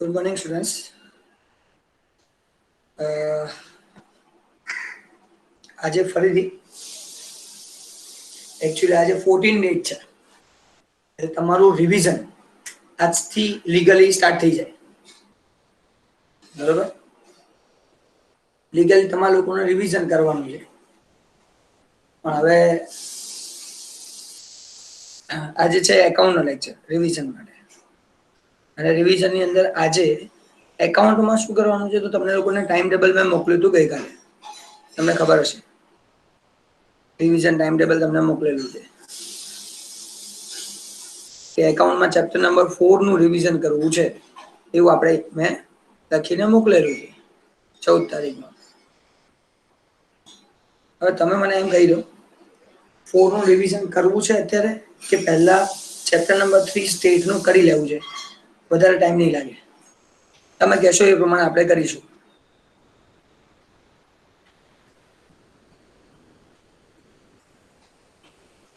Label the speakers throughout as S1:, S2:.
S1: Good morning, students. આજે ફરીથી actually આજે 14 ડેટ છે એટલે તમારું રિવિઝન આજથી લીગલી સ્ટાર્ટ થઈ જાય. બરોબર, લીગલી તમારા લોકોને રિવિઝન કરવાનું છે. પણ હવે આજે છે એકાઉન્ટનો લેક્ચર રિવિઝન માટે. અને રિવિઝનની અંદર આજે એકાઉન્ટમાં શું કરવાનું છે તો તમને લોકોને ટાઈમ ટેબલ મેં મોકલ્યું હતું ગઈકાલે. તમને ખબર હશે, રિવિઝન ટાઈમ ટેબલ તમને મોકલેલું છે કે એકાઉન્ટમાં ચેપ્ટર નંબર 4 નું રિવિઝન કરવું છે એવું આપણે મેં લખીને મોકલેલું છે 14 તારીખમાં. હવે તમે મને એમ કહી દો, 4 નું રિવિઝન કરવું છે અત્યારે કે પહેલા ચેપ્ટર નંબર 3 સ્ટેટ નું કરી લેવું છે? વધારે ટાઈમ નહીં લાગે, તમે કહેશો એ પ્રમાણે આપણે કરીશું.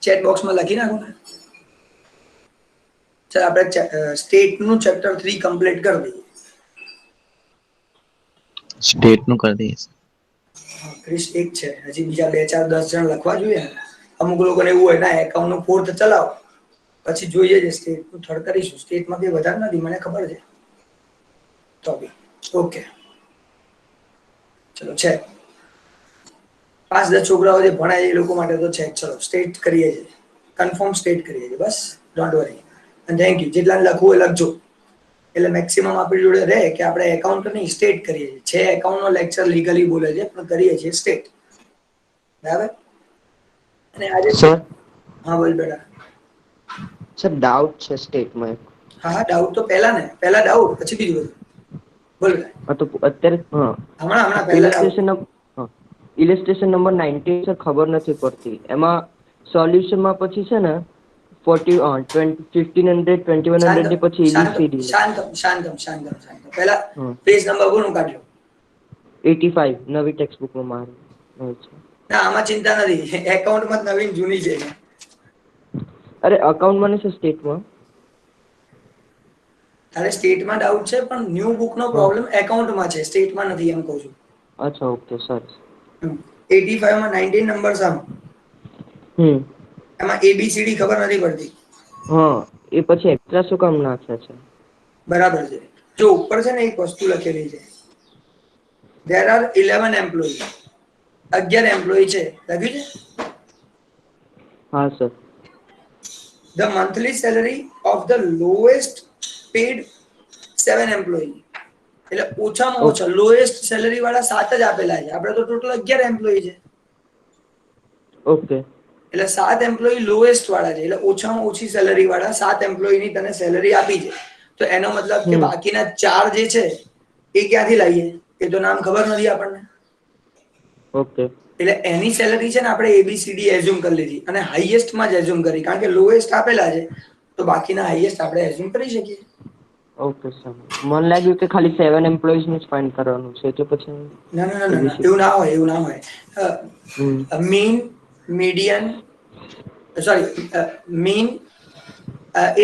S1: ચેટ બોક્સમાં લખી નાખો ને. ચાલ આપણે સ્ટેટ નું ચેપ્ટર 3 કમ્પ્લીટ કરી દઈએ.
S2: સ્ટેટ નું કરી દઈએ.
S1: ક્રિશ એક છે, હજી બીજા 2 4 10 જણ લખવા જોઈએ ને. અમુક લોકોને એવું હોય ના એકાઉન્ટ નું 4th ચલાવો પછી જોઈએ છે સ્ટેટ નું 3rd કરીશું. સ્ટેટમાં કઈ વધારે નથી મને ખબર છે તો બી ઓકે. ચલો છે 5-10 છોકરાઓ જે ભણાય એ લોકો માટે તો છે. ચલો સ્ટેટ કરીએ છીએ, કન્ફર્મ સ્ટેટ કરીએ છીએ, બસ ડોન્ટ વરી. અને થેન્ક યુ, જેટલાને લખવું હોય લખજો, એટલે મેક્સિમમ આપણી જોડે રહે કે આપણે એકાઉન્ટ નહીં સ્ટેટ કરીએ છીએ. છે એકાઉન્ટનો લેક્ચર લીગલી બોલે છે પણ કરીએ છીએ સ્ટેટ. બરાબર. અને આજે
S3: સર
S1: હા બોલ બેટા.
S3: સર ડાઉટ છે સ્ટેટમાં.
S1: હા હા ડાઉટ તો પહેલા ડાઉટ પછી બીજું બધું. બોલ બેટા.
S3: હા તો અત્યારે
S1: હમણાં પહેલા ડાઉટ.
S3: ઇલેસ્ટ્રેશન નંબર 19 સર ખબર નથી પડતી. એમાં સોલ્યુશનમાં પછી છે ને 1500 2100 ની પછી એબીસીડી
S1: શાંતમ. પહેલા પેજ નંબર કોનું કાઢ્યો?
S3: 85 નવી ટેક્સ્ટ બુકમાં મારું છે.
S1: ના આમાં ચિંતા નથી, એકાઉન્ટમાં નવીન જૂની છે.
S3: અરે અકાઉન્ટમાં નહીં સર, સ્ટેટમાં.
S1: તારે સ્ટેટમાં ડાઉટ છે પણ ન્યૂ બુક નો
S3: હા
S1: પ્રોબ્લેમ એકાઉન્ટમાં છે, સ્ટેટમાં નથી એમ કહું છું.
S3: અચ્છા ઓકે સર.
S1: 85 માં 19 નંબર સામ એમાં એબીસીડી ખબર નથી પડતી.
S3: હા એ પછી એક્સ્ટ્રા શું કામ નાખ્યા છે?
S1: બરાબર છે. જો ઉપર છે ને એક વસ્તુ લખેલી છે, there are 11 employees, 11 એમ્પ્લોયી છે, લખ્યું છે.
S3: હા sir.
S1: The monthly salary of the lowest paid 7 employee, એટલે ઓછામાં ઓછા લોએસ્ટ સેલરી વાળા 7 જ આપેલા છે. આપણે તો ટોટલ 11 એમ્પ્લોયી છે
S3: ઓકે.
S1: એટલે 7 એમ્પ્લોયી લોએસ્ટ વાળા છે, એટલે ઓછામાં ઓછી સેલરી વાળા 7 એમ્પ્લોયી ની તને સેલરી આપી છે. તો એનો મતલબ કે બાકીના 4 જે છે એ ક્યાંથી લાવીએ એ તો નામ ખબર નથી આપણને.
S3: ઓકે.
S1: એટલે એની સેલરી છે ને આપણે એબીસીડી એઝ્યુમ કરી લીધી અને હાઈએસ્ટમાં જ એઝ્યુમ કરી, કારણ કે લોએસ્ટ આપેલા છે તો બાકીના હાઈએસ્ટ આપણે એઝ્યુમ કરી શકીએ.
S3: Okay sir. મને લાગ્યું કે ખાલી 7 એમ્પ્લોઈઝ નું જ ફાઇન્ડ કરવાનું છે એટલે પછી
S1: ના,
S3: એબીસી
S1: એવું ના હોય. મીન, મીડિયન, સોરી મીન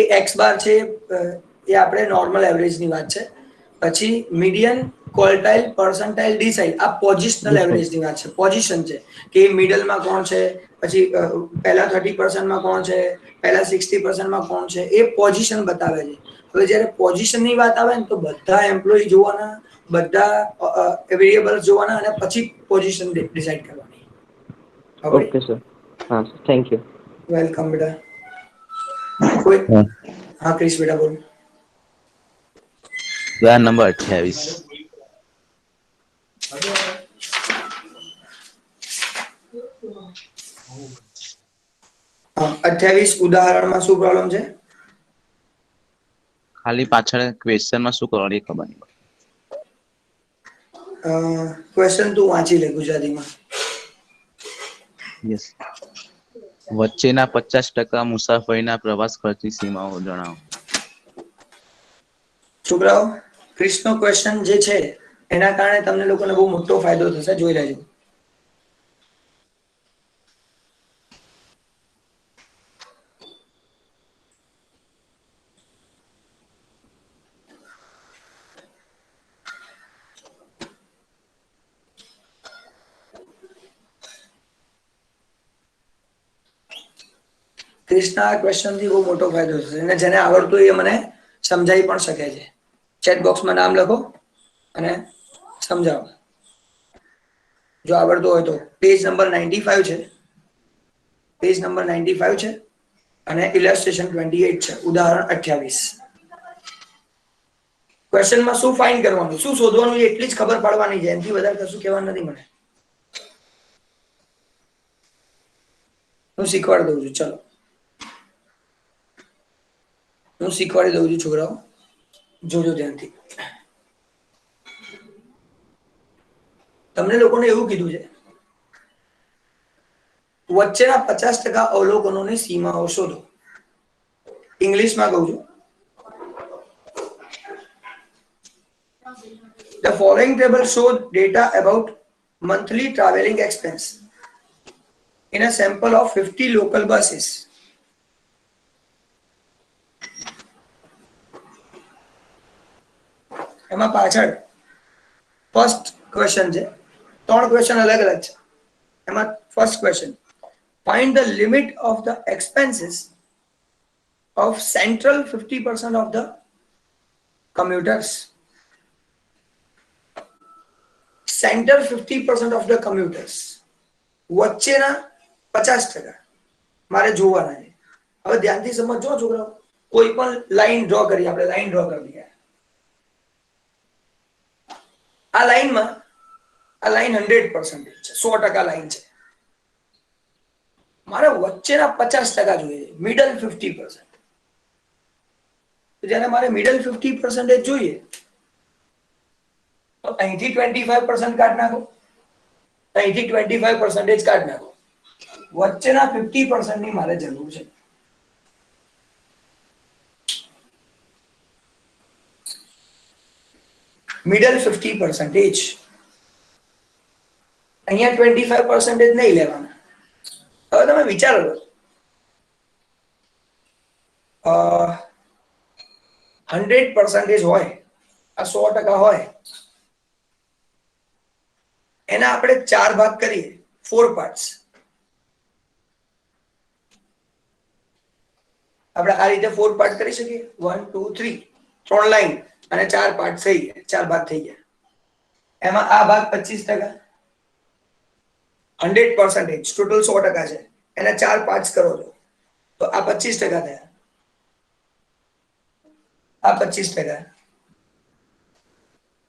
S1: એ એક્સ બાર છે, એ આપણે નોર્મલ એવરેજની વાત છે. પછી મીડિયન, ક્વોર્ટાઇલ, પર્સન્ટાઇલ, ડિસાઇલ આ પોઝિશનલ
S3: ડિસાઈડ.
S1: એવરેજની વાત છે. પોઝિશન છે કે મિડલમાં કોણ છે, પછી પહેલા 30% કોણ છે, પહેલા 60% કોણ છે, એ પોઝિશન બતાવે છે. હવે જયારે પોઝિશન ની વાત આવે ને તો બધા એમ્પ્લોય જોવાના, બધા વેરિયેબલ જોવાના અને પછી પોઝિશન ડિસાઈડ કરવાની.
S3: Okay sir. હા થેન્ક યુ.
S1: વેલકમ બેટા. કોઈ હા ક્રિશ બેટા બોલ.
S2: નંબર 28.
S1: હા 28 ઉદાહરણમાં શું પ્રોબ્લેમ છે?
S2: ખાલી પાછળ ક્વેશ્ચનમાં શું કરવાનું એ ખબર નહીં.
S1: ક્વેશ્ચન તું વાંચી લે ગુજરાતીમાં.
S2: યસ. વચ્ચેના 50% મુસાફરીના પ્રવાસ ખર્ચની સીમાઓ જણાવો.
S1: છોકરાઓ ક્રિશનો ક્વેશ્ચન જે છે એના કારણે તમને લોકોને બહુ મોટો ફાયદો થશે, જોઈ લેજો. ક્રિષ્ના આ ક્વેશ્ચન થી બહુ મોટો ફાયદો થશે અને જેને આવડતું એ મને સમજાવી પણ શકે છે. ચેટ બોક્સમાં નામ લખો અને સમજાવો જો આવડતું હોય તો. પેજ નંબર 95 છે, પેજ નંબર 95 છે અને ઇલસ્ટ્રેશન 28 છે, ઉદાહરણ 28. ક્વેશ્ચનમાં શું ફાઇન્ડ કરવાનું, શું શોધવાનું છે એટલી જ ખબર પાડવાની છે, એનાથી વધારે કશું કહેવાનું નથી મને. હું શીખવાડી દઉં છું, ચલો હું શીખવાડી દઉં છું છોકરાઓ, જોજો ધ્યાનથી. તમને લોકોને એવું કીધું છે વચ્ચેના 50% અવલોકનોની સીમાઓ શોધો. ઇંગ્લિશમાં કહું છું. The following table shows data about monthly traveling expense in a sample of 50 local buses. એમાં પાછળ ફર્સ્ટ ક્વેશ્ચન છે, 3 ક્વેશ્ચન અલગ અલગ છે. એમાં first question, find the limit of the expenses of central 50% of the commuters. Center 50% of the commuters, વચ્ચેના 50% મારે જોવાના છે. હવે ધ્યાનથી સમજો છોકરાઓ, કોઈ પણ લાઈન ડ્રો કરી, આપણે લાઈન ડ્રો કરી દઈએ. આ લાઈનમાં આ લાઈન 100% છે, 100% લાઈન છે. મારે વચ્ચેના 50% જોઈએ છે, મિડલ 50%. તો જ્યારે મારે મિડલ 50% જોઈએ તો અહીંથી 25% કાઢ નાખો, અહીંથી 25% કાઢ નાખો. વચ્ચેના 50% ની મારે જરૂર છે. મિડલ 50%, અહીંયા 25% નહીં લેવાના. હવે તમે વિચારો 100% હોય, આ 100% હોય, એના આપણે 4 ભાગ કરીએ, 4 પાર્ટ્સ. આપણે આ રીતે 4 પાર્ટ કરી શકીએ, 1 2 3, 3 લાઈન અને 4 પાર્ટ થઈ ગયા, 4 ભાગ થઈ ગયા. એમાં આ ભાગ 25%, 100% ટોટલ 100% છે, એના 4 પાર્ટ્સ કરો છો તો આ 25% થયા, આ 25%,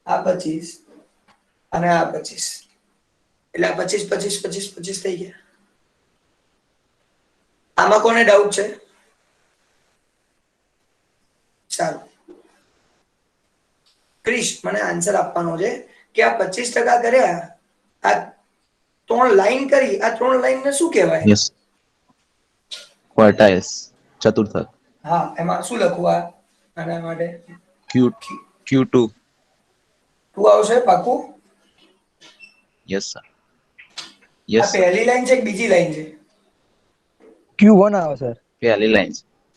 S1: આ 25 અને આ 25, એટલે આ 25 25 25 25 થઈ ગયા. આમાં કોને ડાઉટ છે? સારું, ક્રિશ મને આન્સર આપવાનો છે કે આ 25% કર્યા, આ 3 લાઈન કરી, આ 3 લાઈન ને શું કહેવાય?
S2: યસ, ક્વાર્ટાઇલ્સ, ચતુર્થક.
S1: હા, એમાં શું લખવું આના માટે?
S2: Q2.
S1: 2 આવશે પાકું?
S2: Yes sir.
S1: આ
S2: યસ સર.
S1: પહેલી લાઈન છે કે બીજી લાઈન છે?
S4: Q1 આવે સર.
S2: પહેલી લાઈન.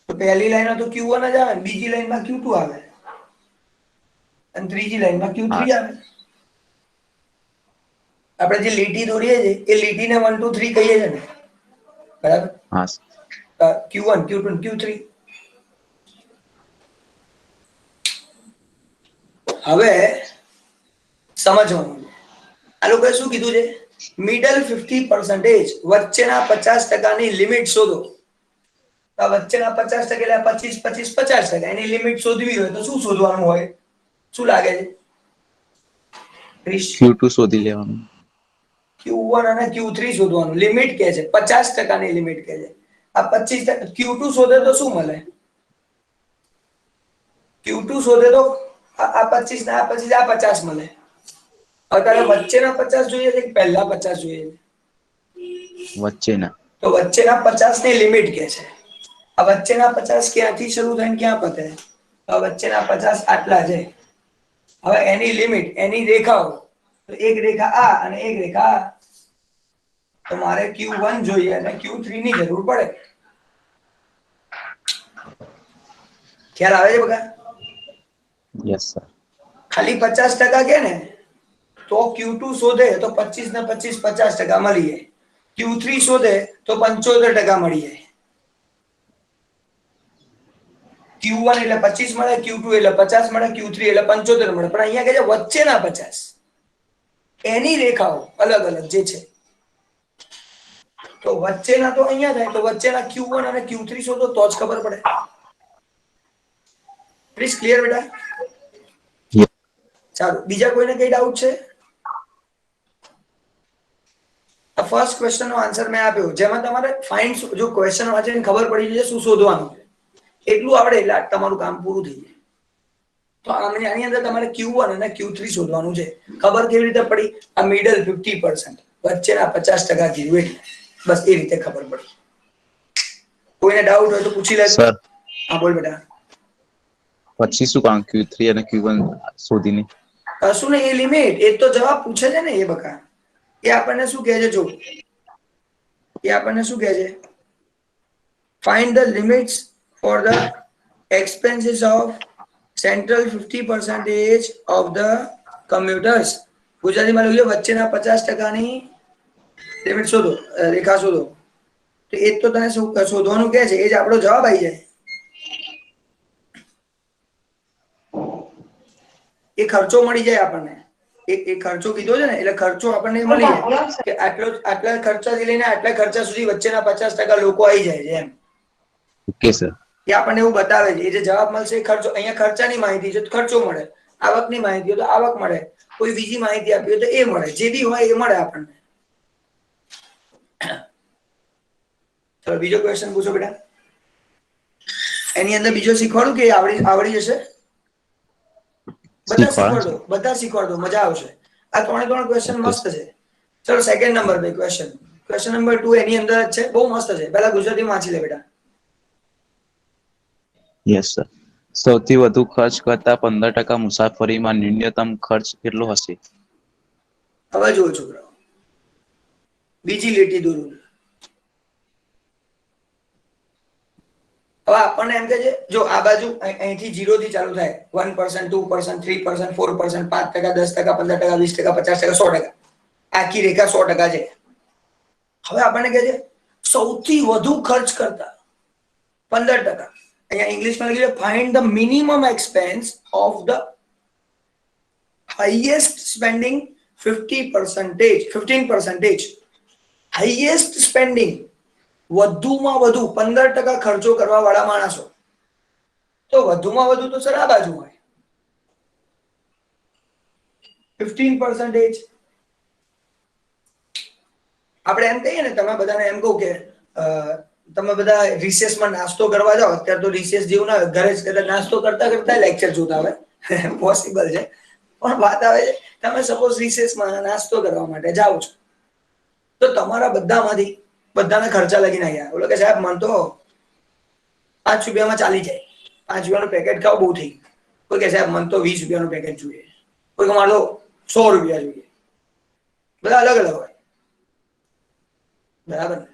S1: તો પહેલી લાઈનમાં તો Q1 જ આવે, બીજી લાઈનમાં Q2 આવે અને ત્રીજી લાઈનમાં Q3 આવે. આપણે જે લીટી દોરીએ છીએ એ લીટીને 1 2 3 કહીએ છીએ ને, બરાબર?
S2: હા.
S1: Q1 Q2 Q3. હવે સમજવાનું, આ લોકોએ શું કીધું છે? મિડલ 50%, વચ્ચેના 50% ની લિમિટ શોધો. આ વચ્ચેના 50% એટલે 25 25 50%, એની લિમિટ શોધવી હોય તો શું શોધવાનું હોય? શું લાગે છે?
S2: Q2 શોધી લેવાનું.
S1: Q1 અને Q3 શોધવાનું. લિમિટ કે છે 50% ની લિમિટ કે છે. આ 25% Q2 શોધે તો શું મળે? Q2 શોધે તો આ 25 ને આ 25 આ 50 મળે. હવે તારે વચ્ચેના 50 જોઈએ છે કે પહેલા 50 જોઈએ છે?
S2: વચ્ચેના.
S1: તો વચ્ચેના 50 ની લિમિટ કે છે. આ વચ્ચેના 50 ક્યાંથી શરૂ થઈને ક્યાં પતે? આ વચ્ચેના 50 આટલા છે. હવે એની લિમિટ, એની રેખાઓ, તો એક રેખા આ અને એક રેખા આ. તો મારે Q1 જોઈએ અને Q3 ની જરૂર પડે. ખ્યાલ આવે છે બકા?
S2: Yes sir.
S1: ખાલી 50% કે ને તો Q2 શોધે તો 25 ને 25 50% મળી જાય. Q3 શોધે તો 75% મળી જાય. Q1 એટલે 25 મળે, Q2 એટલે 50 મળે, Q3 એટલે 75 મળે. પણ અહીંયા કહે છે વચ્ચેના 50. એની રેખાઓ અલગ અલગ જે છે. તો વચ્ચેના તો અહીંયા થાય, તો વચ્ચેના Q1 અને Q3 શોધો તો જ ખબર પડે. પ્લીઝ ક્લિયર બેટા? ચાલો, બીજા કોઈને કઈ ડાઉટ છે? આ ફર્સ્ટ ક્વેશ્ચન નો આન્સર મેં આપ્યો, જેમાં તમારે ફાઇન્ડ, જો ક્વેશ્ચન વાંચીને ખબર પડી જાય શું શોધવાનું છે એટલું આવડે એટલે તમારું કામ પૂરું થઈ જાય. તો આની અંદર તમારે Q1 અને Q3 શોધવાનું છે. ખબર કેવી રીતે પડી? આ મિડલ 50%, વચ્ચેના 50% કીધું એટલે બસ એ રીતે ખબર પડી. કોઈને ડાઉટ હોય તો પૂછી લે.
S2: સર
S1: હા બોલ બેટા.
S2: પછી શું કામ Q3 અને Q1 શોધીને?
S1: કશું ને, એ લિમિટ, એ તો જવાબ પૂછે છે ને એ બકા. એ આપણને શું કહે છે, જો એ આપણને શું કહે છે, find the limits for the expenses of central 50% of the commuters. ગુજરાતીમાં લખી લો, વચ્ચેના 50%ની લિમિટ શોધો, રેખા શોધો. તો એ તો તને શું શોધવાનું કહે છે, એ જ આપણો જવાબ આવી જાય. એ ખર્ચો મળી જાય આપણને. એ ખર્ચો કીધો છે ને, એટલે ખર્ચો આપણને મળી જાય કે આટલા ખર્ચાથી લઈને આટલા ખર્ચા સુધી વચ્ચેના 50% લોકો આવી જાય છે એમ.
S2: Okay sir.
S1: એ આપણને એવું બતાવે છે. એ જે જવાબ મળશે એ ખર્ચો, અહીંયા ખર્ચાની માહિતી છે તો ખર્ચો મળે, આવકની માહિતી હોય તો આવક મળે, કોઈ બીજી માહિતી આપી હોય તો એ મળે, જે બી હોય એ મળે આપણને. ચલો બીજો ક્વેશ્ચન પૂછો બેટા. એની અંદર બીજો શીખવાડું કે આવડી જશે? બધા શીખવાડો, બધા શીખવાડો, મજા આવશે. આ ત્રણ ક્વેશ્ચન મસ્ત છે. ચલો સેકન્ડ નંબર पे ક્વેશ્ચન નંબર 2 એની અંદર જ છે, બહુ મસ્ત છે. પહેલા ગુજરાતીમાં વાંચી લે બેટા.
S2: Yes sir. સૌથી વધુ ખર્ચ કરતા 15% મુસાફરીમાં ન્યૂનતમ ખર્ચ કેટલો હશે?
S1: હવે જુઓ છોકરાઓ, બીજી લીટી દોરું. હવે આપણને એમ કે છે, જો આ બાજુ અહીંથી 0 થી ચાલુ થાય, 1%, 2%, 3%, 4%, 5%, 10%, 15%, 20%, 50%, 100%. આખી રેખા 100% છે. હવે આપણને કહે છે સૌથી વધુ ખર્ચ કરતા 15%. અહીંયા ઇંગ્લિશમાં લખી લો, find the minimum expense of the highest spending 15%. Highest spending, વધુમાં વધુ 15% ખર્ચો કરવા વાળા માણસો. તો વધુમાં વધુ તો સર આ બાજુ હોય 15%. આપણે એમ કહીએ ને, તમે બધાને એમ કહું કે તમે બધા રિસેસમાં નાસ્તો કરવા જાઓ, અત્યારે તો રિસેસ જેવું ના હોય, ઘરે જ કદાચ નાસ્તો કરતા કરતા લેક્ચર જોતા હોય, પોસિબલ છે. પણ વાત આવે છે, તમે સપોઝ રિસેસમાં નાસ્તો કરવા માટે જાઓ છો, તો તમારા બધામાંથી બધાના ખર્ચા લગીને આવ્યા. બોલો કે સાહેબ મન તો 5 રૂપિયામાં ચાલી જાય, 5 રૂપિયાનું પેકેટ ખાવ બહુ થઈ ગયું. કોઈ કે સાહેબ મન તો 20 રૂપિયાનું પેકેટ જોઈએ, કોઈ મારે તો 100 રૂપિયા જોઈએ. બધા અલગ અલગ હોય, બરાબર ને?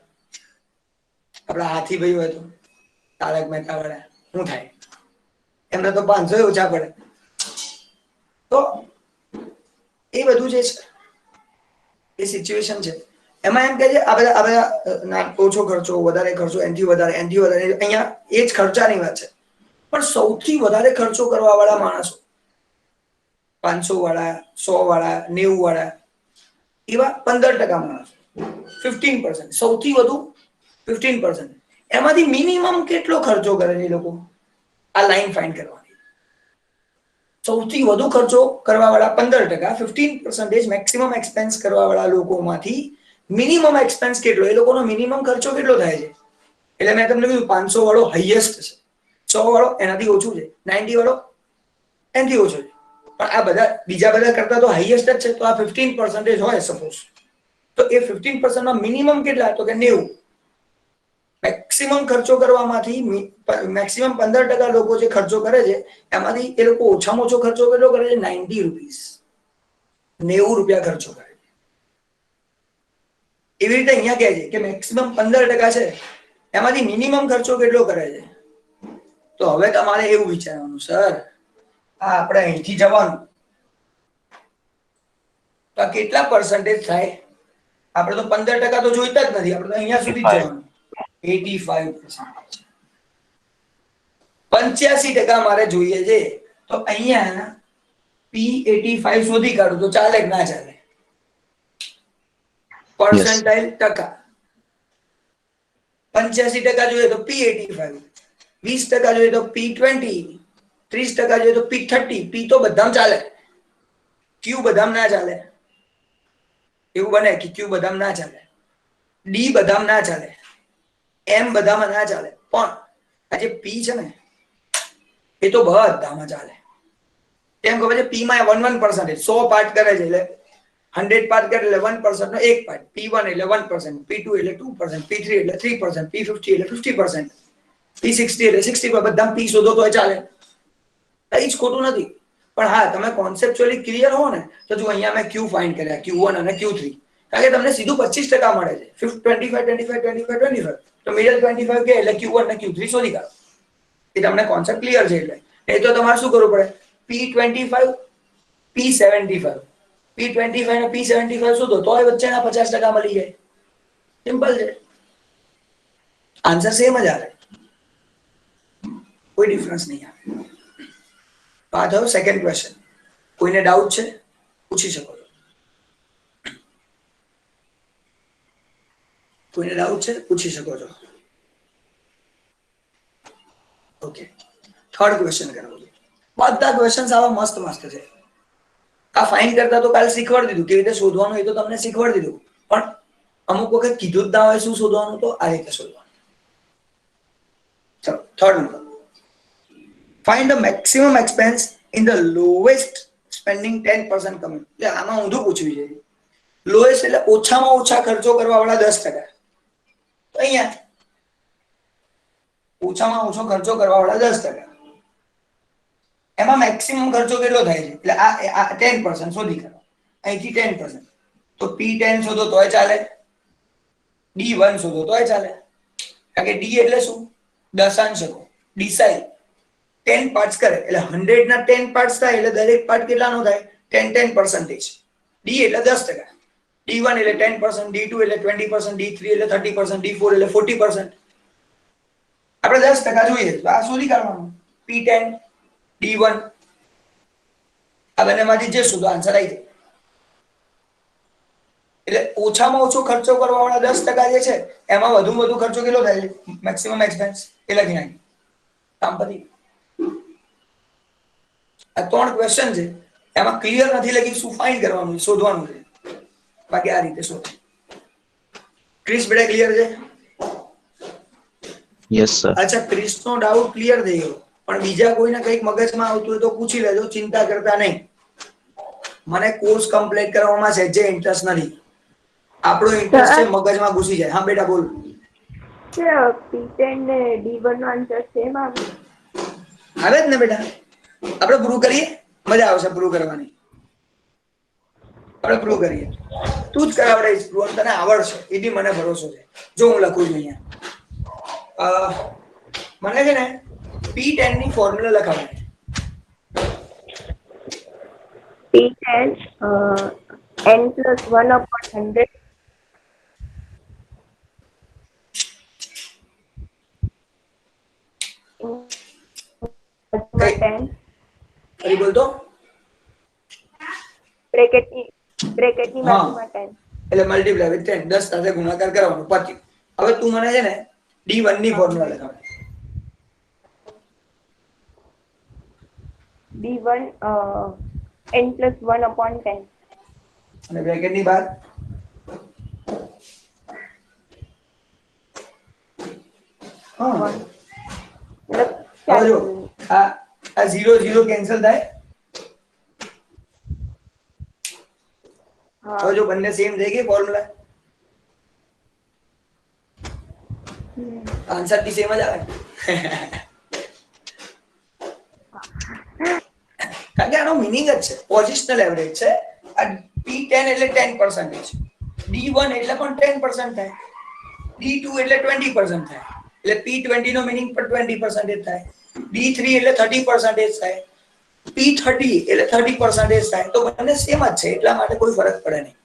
S1: આપડા હાથી ભાઈ હોય તો તારક મહેતા વાળા શું થાય, એમને તો 500 ઓછા પડે. તો એ બધું જે છે એ સિચ્યુએશન છે. એમાં એમ કે છે આ બધા ઓછો ખર્ચો, વધારે ખર્ચો, એનથી વધારે, અહીંયા એ જ ખર્ચાની વાત છે. પણ સૌથી વધારે ખર્ચો કરવા વાળા માણસો, 500 વાળા, 100 વાળા, 90 વાળા, એવા 15% માણસો, 15%. સૌથી વધુ 15%. એમાંથી મિનિમમ કેટલો ખર્ચો કરે છે એ લોકો? આ લાઈન ફાઇન્ડ કરવાની. સૌથી વધુ ખર્ચો કરવા વાળા 15%, 15% મેક્સિમમ એક્સપેન્સ કરવા વાળા લોકોમાંથી મિનિમમ એક્સપેન્સ કેટલો, એ લોકોનો મિનિમમ ખર્ચો કેટલો થાય છે? એટલે મેં તમને કીધું 500 વાળો હાઈએસ્ટ છે, 100 વાળો એનાથી ઓછું છે, 90 વાળો એનાથી ઓછો છે. પણ આ બધા બીજા બધા કરતા તો હાઈએસ્ટ જ છે. તો આ 15% હોય સપોઝ, તો એ 15%માં મિનિમમ કેટલા? તો કે 90. મેક્સિમમ ખર્ચો કરવામાંથી મેક્સિમમ 15% લોકો જે ખર્ચો કરે છે એમાંથી એ લોકો ઓછામાં ઓછો ખર્ચો કેટલો કરે છે? 90 રૂપીસ, 90 રૂપિયા ખર્ચો કરે છે. એવી રીતે અહીંયા કહે છે કે મેક્સિમમ 15% છે, એમાંથી મિનિમમ ખર્ચો કેટલો કરે છે? તો હવે તમારે એવું વિચારવાનું, સર આ આપણે અહીંથી જવાનું, તો આ કેટલા પર્સન્ટેજ થાય? આપણે તો 15% તો જોઈતા જ નથી, આપણે તો અહીંયા સુધી જ જવાનું, 85%. 85% મારે જોઈએ છે, તો અહીંયા P85 શોધી કાઢું તો ચાલે કે ના ચાલે? પર્સન્ટાઇલ ટકા 85% જોઈએ તો P85, 20% જોઈએ તો P20, 30% જોઈએ તો P30. P તો બધામાં ચાલે, Q બધામાં ના ચાલે. એવું બને કે Q બધામાં ના ચાલે, D બધામાં ના ચાલે, M બધામાં ના ચાલે, પણ આ જે P છે ને એ તો બધામાં ચાલે. કેમ ખબર છે? P માં 1% 100 પાર્ટ કરે છે, એટલે 100 પાર્ટ કરે એટલે 1% નો એક પાર્ટ. P1 એટલે 1%, P2 એટલે 2%, P3 એટલે 3%, P50 એટલે 50%, P60 એટલે 60%. બધા P શોધો તો ચાલે, કઈ જ ખોટું નથી. પણ હા, તમે કોન્સેપ્ચ્યુઅલી ક્લિયર હો ને તો જો અહીંયા મેં Q ફાઇન્ડ કર્યા, Q1 અને Q3, કારણ કે તમને સીધું 25% મળે છે. 25, 25, 25, 25, તો મિડલ 25 કે એટલે Q1 અને Q3 શોધી કાઢો. એ તમને કોન્સેપ્ટ ક્લિયર છે એટલે. એ તો તમારે શું કરવું પડે? P25, P75, P25 અને P75 શોધો તોય વચ્ચેના 50% મળી જાય. સિમ્પલ છે, આન્સર સેમ જ આવે, કોઈ ડિફરન્સ નહીં આવે. આ થયો સેકન્ડ ક્વેશ્ચન. કોઈને ડાઉટ છે? પૂછી શકો છો. કોઈને ડાઉટ છે? પૂછી શકો છો. ઓકે, થર્ડ ક્વેશ્ચન કરો. બધા ક્વેશ્ચન્સ આવા મસ્ત મસ્ત છે. આ ફાઇન કરતા તો કાલે શીખવાડી દીધું, કેવી રીતે શોધવાનું એ તો તમને શીખવાડી દીધું, પણ અમુક વખત કીધું જ ના હોય શું શોધવાનું, તો આ રીતે શોધવાનું. ચલો, third number. Find the maximum expense in the lowest spending 10% commit. એટલે આમાં ઊંધું પૂછ્યું છે. લોએસ્ટ એટલે ઓછામાં ઓછા ખર્ચો કરવા વાળા 10%. તો અહીંયા ઓછામાં ઓછો ખર્ચો કરવા વાળા 10%. એમાં મેક્સિમમ ખર્ચો કેટલો થાય છે? એટલે આ 10% શોધી કાઢો. અહીંથી 10%, તો P10 શોધો તોય ચાલે, D1 શોધો તોય ચાલે. કારણ કે D એટલે શું? દશાંશકો, ડિસાઇલ 10 પાર્ટ્સ કરે એટલે 100 ના 10 પાર્ટ્સ થાય એટલે દરેક પાર્ટ કેટલાનો થાય? 10%. D એટલે 10%, D1 એટલે 10%, D2 એટલે 20%, D3 એટલે 30%, D4 એટલે 40%. આપણે 10% જોઈએ તો આ શોધી કાઢવાનું. P10, D1, આ બંનેમાંથી જે શોધો આન્સર આવી જાય. એટલે ઓછામાં ઓછો ખર્ચો કરવા વાળા 10% જે છે એમાં વધુમાં વધુ ખર્ચો કેટલો થાય છે? મેક્સિમમ એક્સપેન્સ એ લખી નાખી, કામ પતી. આ 3 ક્વેશ્ચન છે, એમાં ક્લિયર નથી લખી શું ફાઇન્ડ કરવાનું, શોધવાનું છે. બાકી આ રીતે શોધો. ક્રિસ બેટા ક્લિયર છે?
S2: Yes sir.
S1: અચ્છા, ક્રિસ નો ડાઉટ ક્લિયર થઈ ગયો, પણ બીજા કોઈને કંઈક મગજમાં આવતું હોય તો પૂછી લેજો, ચિંતા કરતા નહીં. મને કોર્સ કમ્પ્લીટ કરવામાં સહેજે ઇન્ટરેસ્ટ નથી. આપણો ઇન્ટરેસ્ટ છે મગજમાં ઘૂસી જાય. હા બેટા બોલ.
S5: P10 ને D1 નો આન્સર સેમ આવે
S1: જ ને બેટા? આપણે પ્રૂવ કરીએ, મજા આવશે પ્રૂવ કરવાની. આપણે પ્રૂવ કરીએ, તું જ કરાવડાવીશ પ્રૂવ, તને આવડશે એ બી મને ભરોસો છે. જો હું લખું છું અહીંયા, મને છે ને P10 ની ફોર્મ્યુલા લખાવવાની.
S5: P10 n plus 1/100 10
S1: ફરી બોલ તો.
S5: બ્રેકેટની બાજુમાં 10
S1: એટલે મલ્ટીપ્લાય વિથ 10, 10 સાથે ગુણાકાર કરવાનો, પતી. હવે તું મને છે ને D1 ની ફોર્મ્યુલા લખાવ.
S5: D1 n plus 1/10
S1: અને બ્રેકેટ ની બહાર હા.
S5: મતલબ
S1: હવે જો આ 0 0 કેન્સલ થાય. હવે જો બંને સેમ થઈ ગઈ ફોર્મ્યુલા, આન્સર બી સેમ જ આવે. કારણ કે આનો મીનિંગ જ છે, પોઝિશનલ એવરેજ છે. આ P10 એટલે 10%, D1 એટલે પણ 10% થાય, D2 એટલે 20% થાય, એટલે P20 નો મીનિંગ પણ 20% થાય, D3 એટલે 30% થાય, P30 એટલે 30% થાય. તો બંને સેમ જ છે, એટલા માટે કોઈ ફરક પડે નહીં.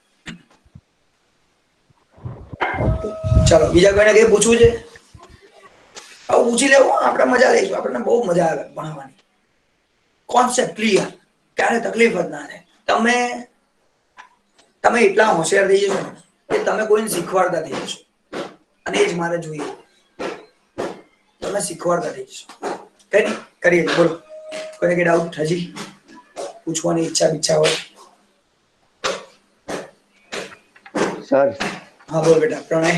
S1: ચલો, બીજા કોઈને કઈ પૂછવું છે? હવે પૂછી લેવું, આપણે મજા લઈશું, આપણને બહુ મજા આવે ભણવાની. કોન્સેપ્ટ ક્લિયર, ક્યારે તકલીફ જ ના રહે. તમે એટલા હોશિયાર થઈ જશો ને કે તમે કોઈને શીખવાડતા થઈ જશો, અને એ જ મારે જોઈએ. તમે શીખવાડતા થઈ જશો. કઈ નહીં, કરીએ. બોલો, કોઈને કઈ ડાઉટ હજી પૂછવાની ઈચ્છા હોય?
S3: सर
S1: हाँ बोल बेटा प्रणय.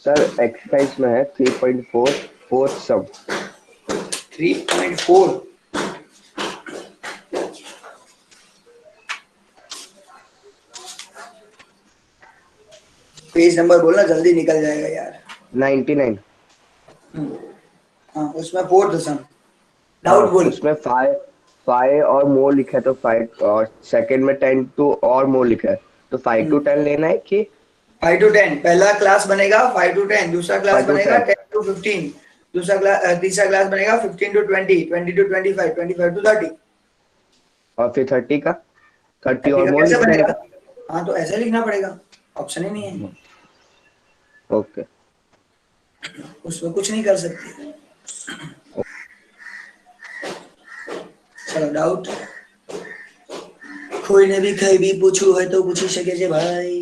S3: सर एक्सरसाइज में है 3.4 फोर्थ सम.
S1: 3.4. पेज नंबर बोलना, जल्दी निकल जाएगा यार.
S3: 99.
S1: हाँ उसमें फोर्थ सम.
S3: हाँ
S1: डाउट बोल.
S3: उसमें 5 और मोर लिखा है, तो 5 और सेकंड में 10 टू और मोर लिखा है, तो 5 to 10 लेना है कि
S1: 5 to 10 पहला क्लास बनेगा 5 to 10, दूसरा क्लास
S3: 5 to
S1: बनेगा
S3: 10.
S1: 10 to 15, तीसरा क्लास बनेगा 15 to 20, 20 to 25, 25 to 30.
S3: और फिर 30 का 30
S1: 30
S3: और
S1: का
S3: मोर
S1: कैसे
S3: लिखना है
S1: बनेगा?
S3: क्या?
S1: हाँ तो ऐसे लिखना पड़ेगा, ऑप्शन ही नहीं है,
S3: ओके.
S1: उसमें कुछ नहीं कर सकते. चलो डाउट કોઈને બી કઈ બી પૂછવું હોય તો પૂછી શકે છે ભાઈ.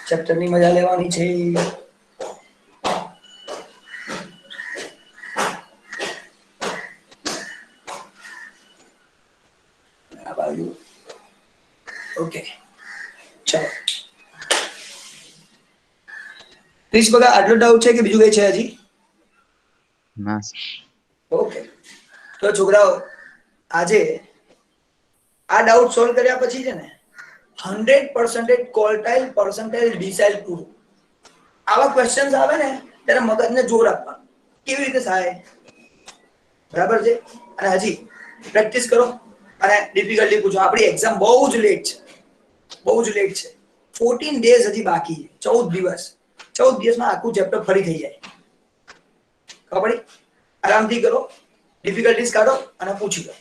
S1: ચેપ્ટર ની મજા લેવાની છે. આ બાજુ ઓકે ચલો. પ્લીઝ બગા આટલો ડાઉટ છે કે બીજું કઈ છે હજી?
S2: ના સર.
S1: ઓકે તો છોકરાઓ આજે આ ડાઉટ સોલ્વ કર્યા પછી છે ને 100% ક્વોર્ટાઇલ પર્સન્ટાઇલ ડિસાઇલ પૂરું. આવા ક્વેશ્ચન્સ આવે ને ત્યારે મગજને જોર આપવાનું, કેવી રીતે થાય, બરાબર છે? અને હજી પ્રેક્ટિસ કરો અને ડિફિકલ્ટી પૂછો. આપણી એક્ઝામ બહુ જ લેટ છે, બહુ જ લેટ છે. 14 ડેઝ હજી બાકી છે, 14 દિવસ. 14 દિવસમાં આખું ચેપ્ટર ફરી થઈ જાય. ખબર પડી? આરામથી કરો, ડિફિકલ્ટીઝ કાઢો અને પૂછી લો.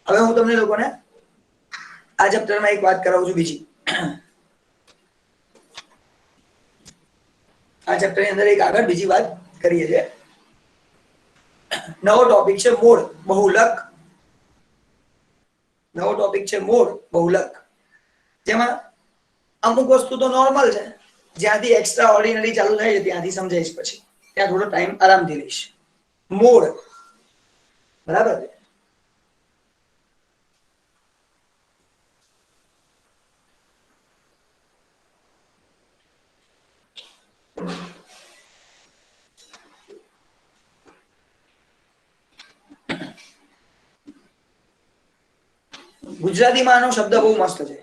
S1: હવે હું તમને લોકોને આ ચેપ્ટરમાં એક વાત કરાવું છું બીજી. આ ચેપ્ટરની અંદર એક આગળ બીજી વાત કરીએ છીએ. નવો ટોપિક છે મૂળ બહુલક. નવો ટોપિક છે મૂળ બહુલક, જેમાં અમુક વસ્તુ તો નોર્મલ છે, જ્યાંથી એક્સ્ટ્રા ઓર્ડિનરી ચાલુ થાય છે ત્યાંથી સમજાઈશ. પછી ત્યાં થોડો ટાઈમ આરામથી લઈશ. મૂળ, બરાબર છે? ગુજરાતીમાં આનો શબ્દ બહુ મસ્ત છે,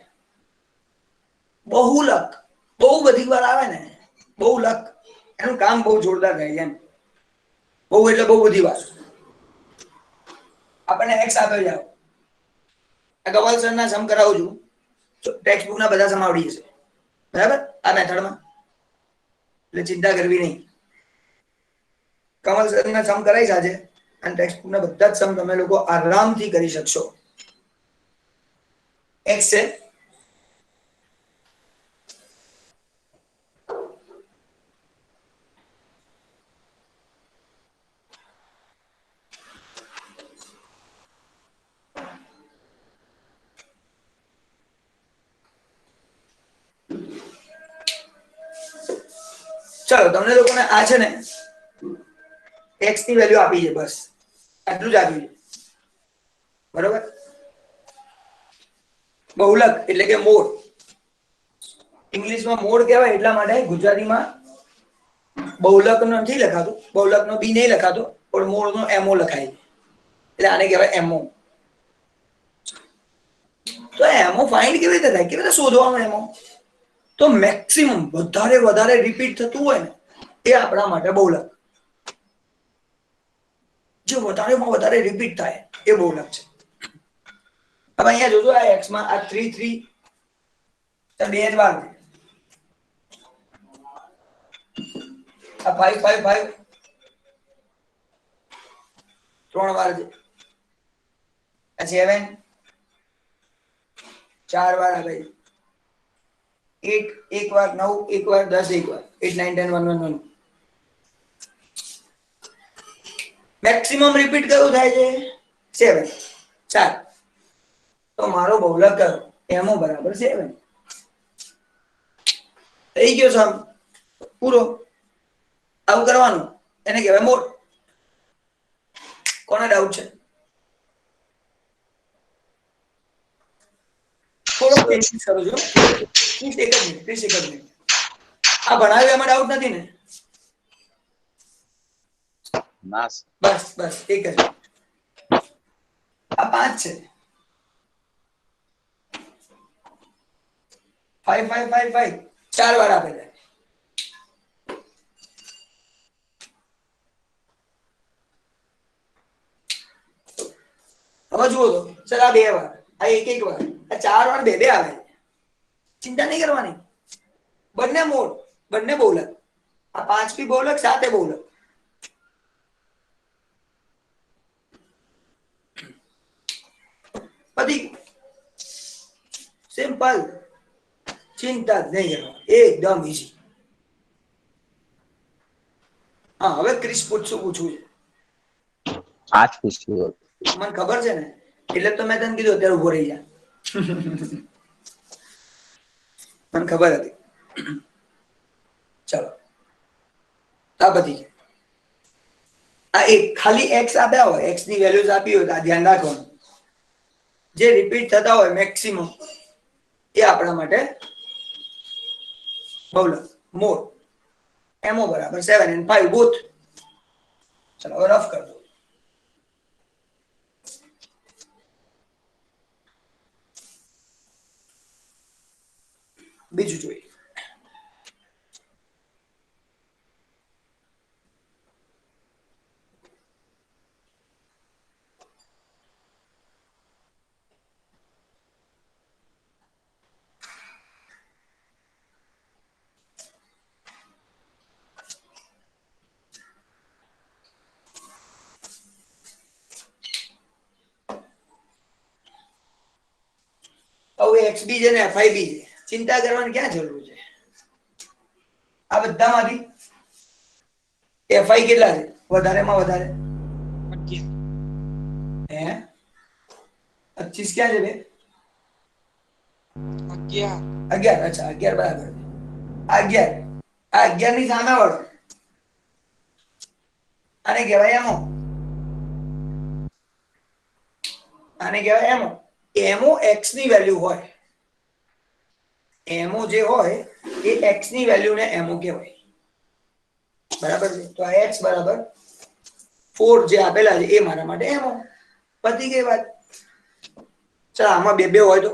S1: બહુલક. બહુ બધી વાર આવે ને બહુલક, એનું કામ બહુ જોરદાર થાય છે એમ. બહુ એટલે બહુ બધી વાર. આપણને એક્સ આપે જાવ, આ ગવાલ સરના સમ કરાવું છું, ટેક્સ્ટ બુક ના બધા સમ આવડી જશે, બરાબર? આ મેથડમાં એટલે ચિંતા કરવી નહીં. કમલ સરના સમ કરાવીશ આજે, અને ટેક્સ્ટ બુક ના બધા જ સમ તમે લોકો આરામથી કરી શકશો. એક્સ છે, ચલો તમને લોકોને આ છે ને એક્સ ની વેલ્યુ આપી છે, બસ આટલું જ આપ્યું છે, બરોબર? બહુલક એટલે કે મોડ. ઇંગ્લિશમાં મોડ કહેવાય એટલા માટે ગુજરાતીમાં બહુલક નથી લખાતું, બહુલક નો બી નહીં લખાતો, પણ મોડ નો એમઓ લખાય છે, એટલે આને કહેવાય એમઓ. તો એમઓ ફાઇન્ડ કેવી રીતે થાય, કેવી રીતે શોધવાનું એમઓ? તો મેક્સિમમ વધારે રિપીટ થતું હોય ને એ આપણા માટે બહુલક. જે વધારેમાં વધારે રિપીટ થાય એ બહુલક છે. હવે અહીંયા જોજો, આ એક્સ માં આ 3 3 બે જ વાર, આ 5 5 5 ત્રણ વાર છે, આ 7 4 વાર આવે, 8 એક વાર, 9 એક વાર, 10 એક વાર, 8 9 10 1 1 1. મેક્સિમમ રિપીટ કયું થાય છે? 7. 4. તો મારો બહુલક કયો? એમઓ બરાબર 7. થઈ ગયો સમ પૂરો. આવું કરવાનું, એને કહેવાય મોડ. કોને ડાઉટ છે? થોડો પેશન્સ કરો છો. 30 એક જ મિનિટ, 30 એક જ મિનિટ. આ ભણાવ્યું એમાં ડાઉટ નથી ને?
S2: ના
S1: બસ બસ એક જ મિનિટ. આ 5 છે. 5 5 5 5 4 વાર આપે છે. હવે જુઓ તો, ચાલ આ 2 વાર, આ એક વાર, આ 4 વાર 2 2 આવે. ચિંતા નહીં કરવાની. બંને મોડ, બંને બહુલક. આ 5 બી બહુલક, 7 એ બહુલક. પતી સિમ્પલ. ચિંતા જ નહીં કરવાની, એકદમ ઈઝી. હા, હવે ક્રિસ પૂછવું છે.
S2: આજ પૂછ્યું.
S1: મને ખબર છે ને, એટલે તો મેં તને કીધું અત્યારે ઉભો રહી જા. મને ખબર હતી. ચલો આ બધી આ એક ખાલી x આપ્યા હોય, x ની વેલ્યુઝ આપી હોય તો આ ધ્યાન રાખવાનું. જે રિપીટ થતા હોય મેક્સિમમ એ આપણા માટે બહુલક મોડ. mo બરાબર 7 and 5 both. ચલો હવે રફ કર દો. બીજું જોઈએ. હવે xb છે ને fib છે, ચિંતા કરવાની ક્યાં જરૂર છે? આ બધામાંથી fi કેટલા છે? વધારેમાં વધારે હે 25 ક્યાં છે બે? 11. અચ્છા 11 બરાબર. આ 11, આ 11 ની સામે વાળો આને કહેવાય એમો. આને કહેવાય એમો. એમો x ની વેલ્યુ હોય, એમો જે હોય એ x ની વેલ્યુ ને એમો કહેવાય. બરાબર છે? તો આ x બરાબર 4 જે આપેલા છે એ મારા માટે એમો. પતી ગઈ વાત. ચાલ આમાં બે બે હોય તો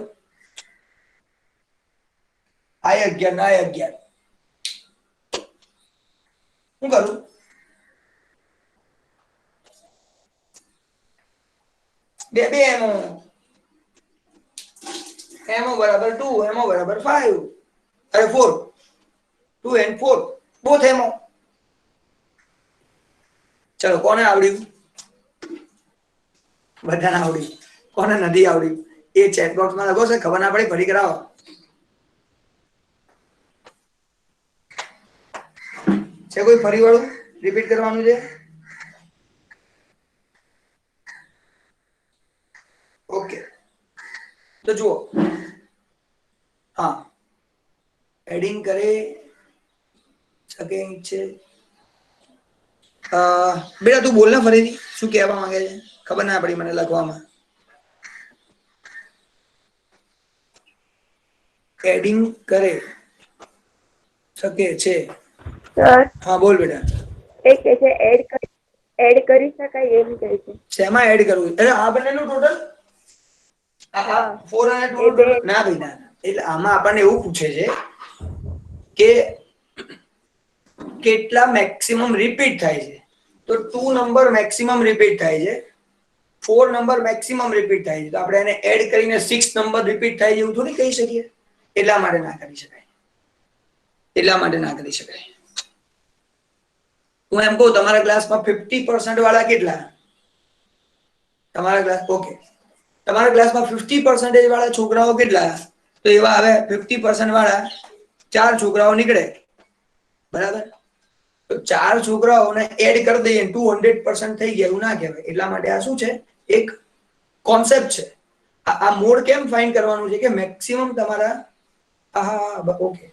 S1: આ 11 ના 11 શું કરું? બે બે એમો. એમો બરાબર 2, એમો બરાબર 5, અરે 4, 2 and 4 બોથ એમો. ચલો કોને આવડ્યું? બધાને આવડ્યું. કોને નથી આવડ્યું એ ચેટ બોક્સમાં લખો છે, ખબર ના પડી ફરી કરાવો. છે કોઈ ફરી વાળું રિપીટ કરવાનું છે? ઓકે તો જુઓ, હા એડિંગ કરે શકે છે. બેટા તું બોલ ને ફરીથી, શું કહેવા માંગે છે? ખબર ના પડી મને લખવામાં. એડિંગ કરે શકે છે.
S5: સર
S1: હા બોલ બેટા.
S5: એ કે છે એડ કરી શકાય એમ કહે છે.
S1: શેમાં એડ કરવું? એટલે આ બંનેનું ટોટલ આ 4 અને 2 નું ટોટલ ના ભાઈ ના. એટલે આમાં આપણને એવું પૂછે છે કે કેટલા મેક્સિમમ રિપીટ થાય છે. તો 2 નંબર મેક્સિમમ રિપીટ થાય છે, 4 નંબર મેક્સિમમ રિપીટ થાય છે. તો આપણે એને એડ કરીને 6 નંબર રિપીટ થાય એવું થોડી કહી શકીએ. એટલા માટે ના કરી શકાય. એટલા માટે ના કરી શકાય. હું એમ કહું તમારા ક્લાસમાં 50% વાળા કેટલા? તમારા ક્લાસ ઓકે, તમારા ક્લાસમાં 50% વાળા છોકરાઓ કેટલા? તો એવા આવે 50% વાળા 4 છોકરાઓ નીકળે, બરાબર? તો 4 છોકરાઓને એડ કરી દઈએ 200% થઈ ગયા એવું ના કહેવાય. એટલા માટે આ શું છે? એક કોન્સેપ્ટ છે. આ મોડ કેમ ફાઇન્ડ કરવાનું છે કે મેક્સિમમ તમારા ઓકે,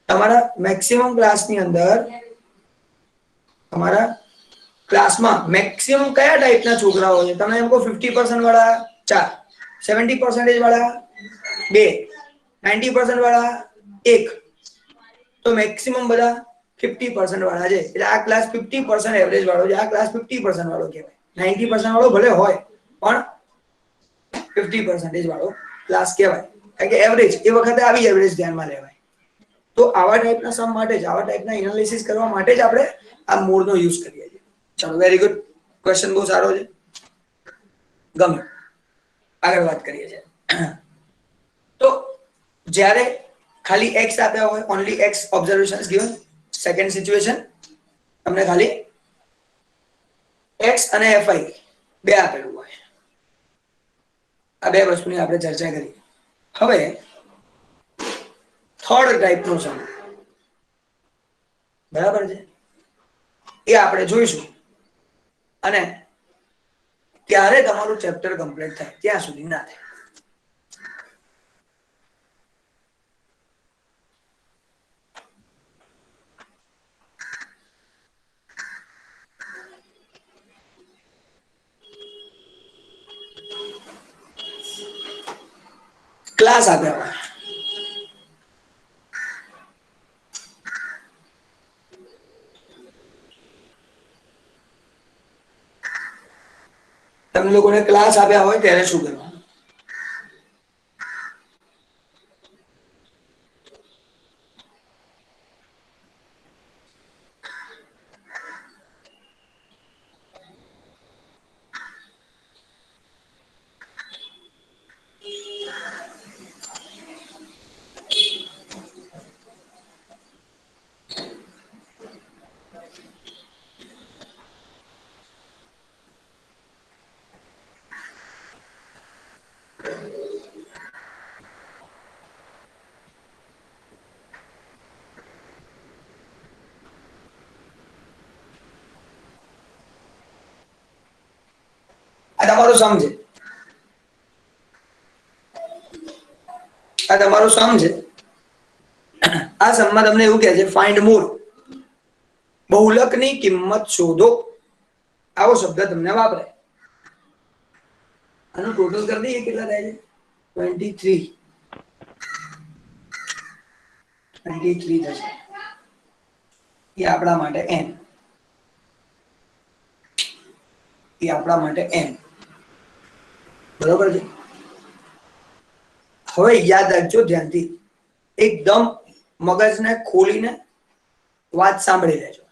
S1: તમારા મેક્સિમમ ક્લાસની અંદર તમારા ક્લાસમાં મેક્સિમમ કયા ટાઈપના છોકરાઓ છે? તમે એમ કહો 50% વાળા 4, 70% વાળા 2, 90% વાળા 1, તો મેક્સિમમ બધા 50% વાળા છે. એટલે આ ક્લાસ 50% એવરેજ વાળો છે. આ ક્લાસ 50% વાળો કહેવાય. 90% વાળો ભલે હોય પણ 50% વાળો ક્લાસ કહેવાય. કારણ કે એવરેજ એ વખતે આવી એવરેજ ધ્યાનમાં લેવાય. તો આવા ટાઈપના સમ માટે જ, આવા ટાઈપના એનાલિસિસ કરવા માટે જ આપણે આ મોડનો યુઝ કરીએ છીએ. ચલો, વેરી ગુડ. ક્વેશ્ચન બહુ સારો છે, ગમે. આગળ વાત કરીએ છીએ. તો જ્યારે ખાલી x આપ્યા હોય, only x observations given, second situation તમને ખાલી x અને fi બે આપેલું હોય. આ બે વસ્તુની આપણે ચર્ચા કરી. હવે થર્ડ ટાઈપનો સમ, બરાબર છે, એ આપણે જોઈશું. અને ત્યારે તમારું ચેપ્ટર કમ્પ્લીટ થાય, ત્યાં સુધી ના થાય. ક્લાસ આપ્યા હોય, તમે લોકોને ક્લાસ આપ્યા હોય ત્યારે શું કરવાનું? આ તમારું સમ છે, આ તમારું સમ છે. આ સમમાં તમને એવું કહે છે ફાઇન્ડ મોડ, બહુલકની કિંમત શોધો. આવો શબ્દ તમને વાપરે. આનું ટોટલ કરી દઈએ, કેટલા થાય છે? 23 થશે. એ આપણા માટે n, એ આપણા માટે n, બરોબર છે. હવે યાદ રાખજો ધ્યાનથી, એકદમ મગજને ખોલીને વાત સાંભળી લેજો.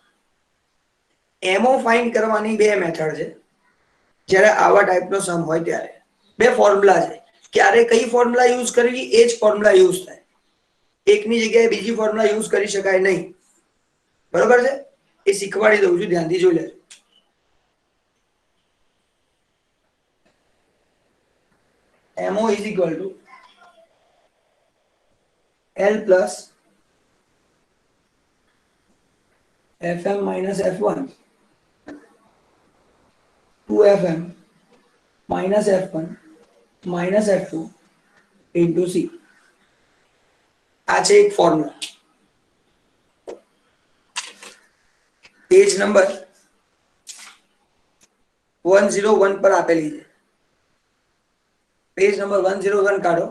S1: એમો ફાઇન્ડ કરવાની બે મેથડ છે. જ્યારે આવા ટાઈપનો સમ હોય ત્યારે બે ફોર્મ્યુલા છે. ક્યારે કઈ ફોર્મ્યુલા યુઝ કરવી એ જ ફોર્મ્યુલા યુઝ થાય. એકની જગ્યાએ બીજી ફોર્મ્યુલા યુઝ કરી શકાય નહીં, બરોબર છે? એ શીખવાડી દઉં છું, ધ્યાનથી જોઈ લેજો. MO is equal to L plus FM minus F1 2FM minus F1 minus F2 into C. આ છે એક ફોર્મ્યુલા. પેજ નંબર 101 પર આપેલી છે. પેજ નંબર 101 કાઢો,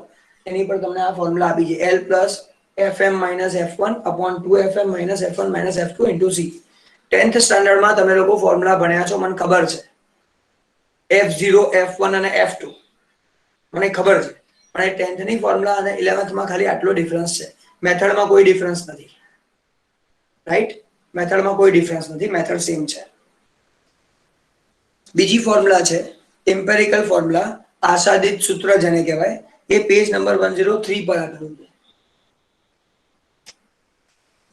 S1: એની પર તમને આ ફોર્મ્યુલા આપી છે. L plus FM minus F1 upon 2FM minus F1 minus F2 into C. 10th સ્ટાન્ડર્ડમાં તમે લોકો ફોર્મ્યુલા ભણ્યા છો, મને ખબર છે. F0, F1 અને F2 મને ખબર છે. પણ એ 10th ની ફોર્મ્યુલા અને 11th માં ખાલી આટલો ડિફરન્સ છે. મેથડમાં કોઈ ડિફરન્સ નથી, રાઈટ? મેથડમાં કોઈ ડિફરન્સ નથી, મેથડ સેમ છે. બીજી ફોર્મ્યુલા છે એમ્પિરિકલ ફોર્મ્યુલા, આશાદિત સૂત્ર જેને કહેવાય, એ પેજ નંબર 103 પર આપેલું છે.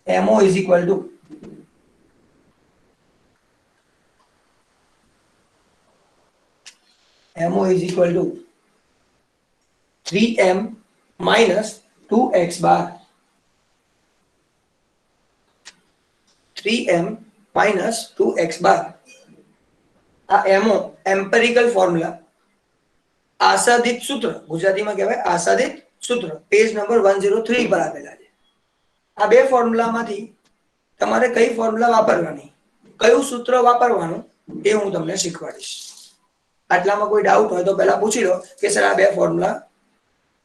S1: MO is equal to MO is equal to 3m minus 2x bar. 3m minus 2x bar. આ એમઓ એમ્પિરિકલ ફોર્મ્યુલા, આસાદિત સૂત્ર, ગુજરાતીમાં કહેવાય આસાદિત સૂત્ર, પેજ નંબર 103 પર આપેલા છે. આ બે ફોર્મ્યુલામાંથી તમારે કઈ ફોર્મ્યુલા વાપરવાની, કયું સૂત્ર વાપરવાનું એ હું તમને શીખવાડીશ. આટલામાં કોઈ ડાઉટ હોય તો પહેલા પૂછી લો કે સર આ બે ફોર્મ્યુલા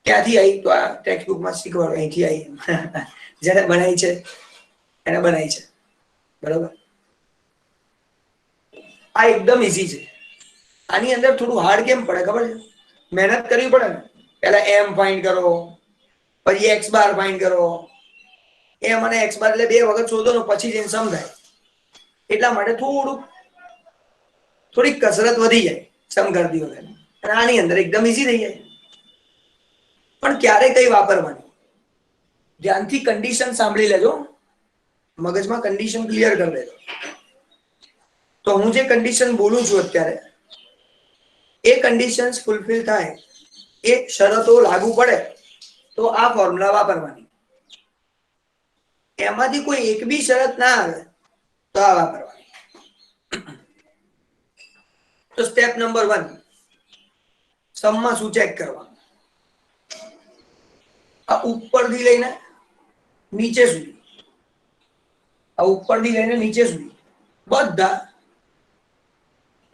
S1: ક્યાંથી આવી, તો આ ટેક્સ્ટ બુકમાં શીખવાડો, અહીંથી આવી. જેને બનાવી છે એને બનાવી છે, બરાબર. આ એકદમ ઈઝી છે. આની અંદર થોડું હાર્ડ કેમ પડે ખબર છે? મહેનત કરવી પડે ને. પહેલા એમ ફાઇન્ડ કરો, પછી એક્સ બાર ફાઇન્ડ કરો. એમ અને એક્સ બાર એટલે બે વખત શોધો ને પછી જઈને સમજાય. એટલા માટે થોડીક કસરત વધી જાય સમ કરતી વખતે. અને આની અંદર એકદમ ઈઝી થઈ જાય. પણ ક્યારે કઈ વાપરવાની, ધ્યાનથી કન્ડિશન સાંભળી લેજો, મગજમાં કન્ડિશન ક્લિયર કરી દેજો. તો હું જે કન્ડિશન બોલું છું અત્યારે, એ કન્ડિશન્સ ફૂલફિલ થાય, એ શરતો લાગુ પડે તો આ ફોર્મ્યુલા વાપરવાની. એમાંથી કોઈ એક બી શરત ના આવે તો આ વાપરવાની. તો સ્ટેપ નંબર 1, સમમાં શું ચેક કરવાનું? આ ઉપરથી લઈને નીચે સુધી, આ ઉપરથી લઈને નીચે સુધી બધા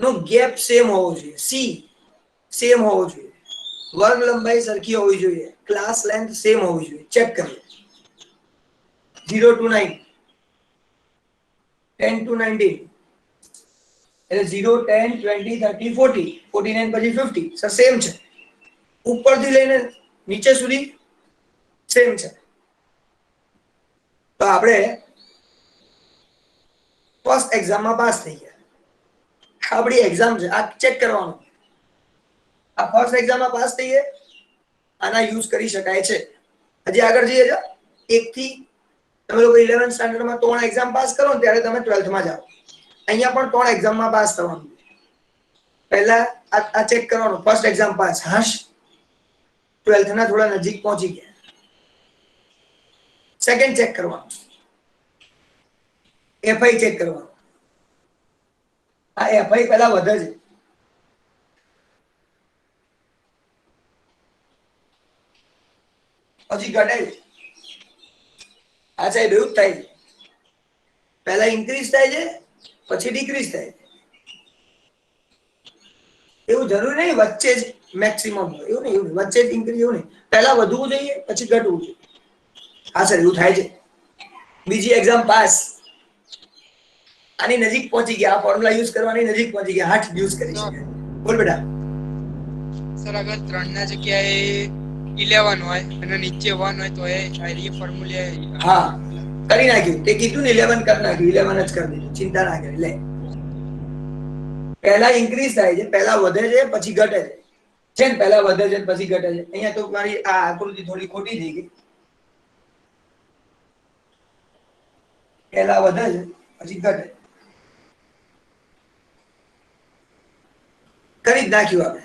S1: નો ગેપ સેમ હોવો જોઈએ, સી સેમ હોવો જોઈએ, વર્ગ લંબાઈ સરખી હોવી જોઈએ, ક્લાસ લેન્થ સેમ હોવી જોઈએ. ચેક કરીએ. 0 to 9, 10 to 19, એટલે 0, 10, 20, 30, 40, 49 પછી 50, સર સેમ છે. ઉપરથી લઈને નીચે સુધી સેમ છે. તો આપણે ફર્સ્ટ એક્ઝામમાં પાસ થઈ ગયા. આપણી એક્ઝામ છે, આ ચેક કરવાનું. આ ફર્સ્ટ એક્ઝામમાં પાસ થઈએ, આના યુઝ કરી શકાય છે. હજી આગળ જઈએ છો, એકથી તમે લોકો 11th સ્ટાન્ડર્ડમાં 3 એક્ઝામ પાસ કરો ને ત્યારે તમે 12th માં જાઓ. અહીંયા પણ 3 એક્ઝામમાં પાસ થવાનું. પહેલા આ ચેક કરવાનું, ફર્સ્ટ એક્ઝામ પાસ, હાશ 12th ના થોડા નજીક પહોંચી ગયા. સેકન્ડ ચેક કરવાનું, એફઆઈ ચેક કરવાનું. આ એફઆઈ પહેલા વધે છે, પછી ઘટે છે. આ સાહેબ એવું જ થાય છે, પહેલા ઇન્ક્રીઝ થાય છે પછી ડિક્રીઝ થાય છે. એવું જરૂરી નહીં વચ્ચે જ મેક્સિમમ હોય, એવું નહીં, વચ્ચે જ ઇન્ક્રીઝ, એવું નહીં. પહેલા વધવું જોઈએ પછી ઘટવું જોઈએ. હા સર એવું થાય છે. બીજી એક્ઝામ પાસ, આની નજીક પહોંચી ગયા, આ ફોર્મ્યુલા યુઝ કરવાની નજીક પહોંચી ગયા, 8 યુઝ કરી શકાય. બોલ બેટા.
S6: સર અગર 3 ના જગ્યાએ 11 હોય અને નીચે 1 હોય તો એ ફોર્મ્યુલા
S1: હા કરી નાખ્યું, તે કીધું ને 11 કરી નાખ્યું, 11 જ કરી દીધું, ચિંતા ના કરી. લે પહેલા ઇન્ક્રીઝ થાય છે, પહેલા વધે છે પછી ઘટે છે ને, પહેલા વધે છે પછી ઘટે છે. અહીંયા તો મારી આ આકૃતિ થોડી ખોટી થઈ ગઈ. પહેલા વધે છે પછી ઘટે. કરી જ નાખ્યું આપણે.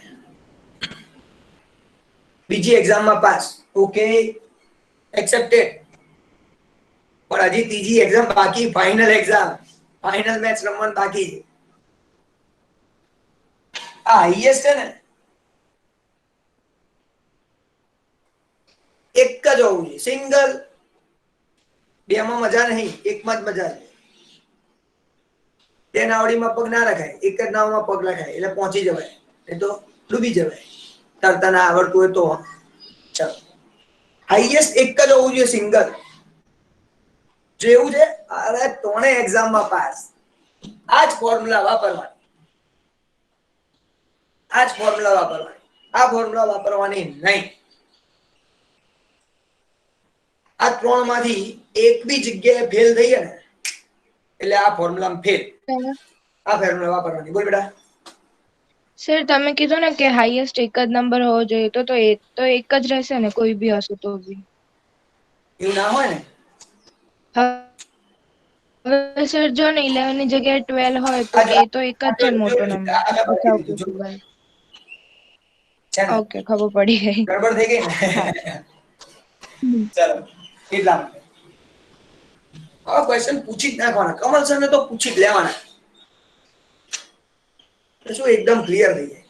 S1: બીજી એક્ઝામમાં પાસ, ઓકે એક્સેપ્ટેડ. પણ હજી ત્રીજી એક્ઝામ બાકી, ફાઇનલ એક્ઝામ, ફાઇનલ મેચ રમવાનું બાકી છે. આ હાઈએસ્ટ છે ને, એક જ હોવું જોઈએ, સિંગલ. બેમાં મજા નહીં, એકમાં જ મજા છે. બે નાવડીમાં પગ ના રખાય, એક જ નાવમાં પગ રખાય એટલે પહોંચી જવાય, એ તો ડૂબી જવાય. તરતા ના આવડતું હોય તો ચાલો. હાઈએસ્ટ એક જ હોવું જોઈએ, સિંગલ. જેવું છે, અરે 3 એક્ઝામમાં પાસ. આ જ ફોર્મ્યુલા વાપરવાની, આ જ ફોર્મ્યુલા વાપરવાની. આ ફોર્મ્યુલા વાપરવાની નહીં. આ 3 માંથી એક બી જગ્યાએ ફેલ થઈ ને એટલે આ ફોર્મ્યુલા ફેલ. આ ફોર્મ્યુલા વાપરવાની. બોલ બેટા.
S7: સર તમે કીધું ને કે હાઈએસ્ટ એક જ નંબર હોવો જોઈએ, તો એ તો એક જ રહેશે ને, કોઈ બી હશે તો બી?
S1: એવું ના હોય ને.
S7: હવે સર જો ને 11 ની જગ્યાએ 12 હોય તો એ તો એક જ છે મોટો નંબર. અચ્છા ઓકે
S1: છે ને,
S7: ઓકે ખબર પડી ગઈ.
S1: ગડબડ થઈ ગઈ ને. ચાલો એટલા માટે આવા ક્વેશ્ચન પૂછી જ નાખવાના. કમલ સર ને તો પૂછી જ લેવાના, તો શું એકદમ ક્લિયર થઈ જાય.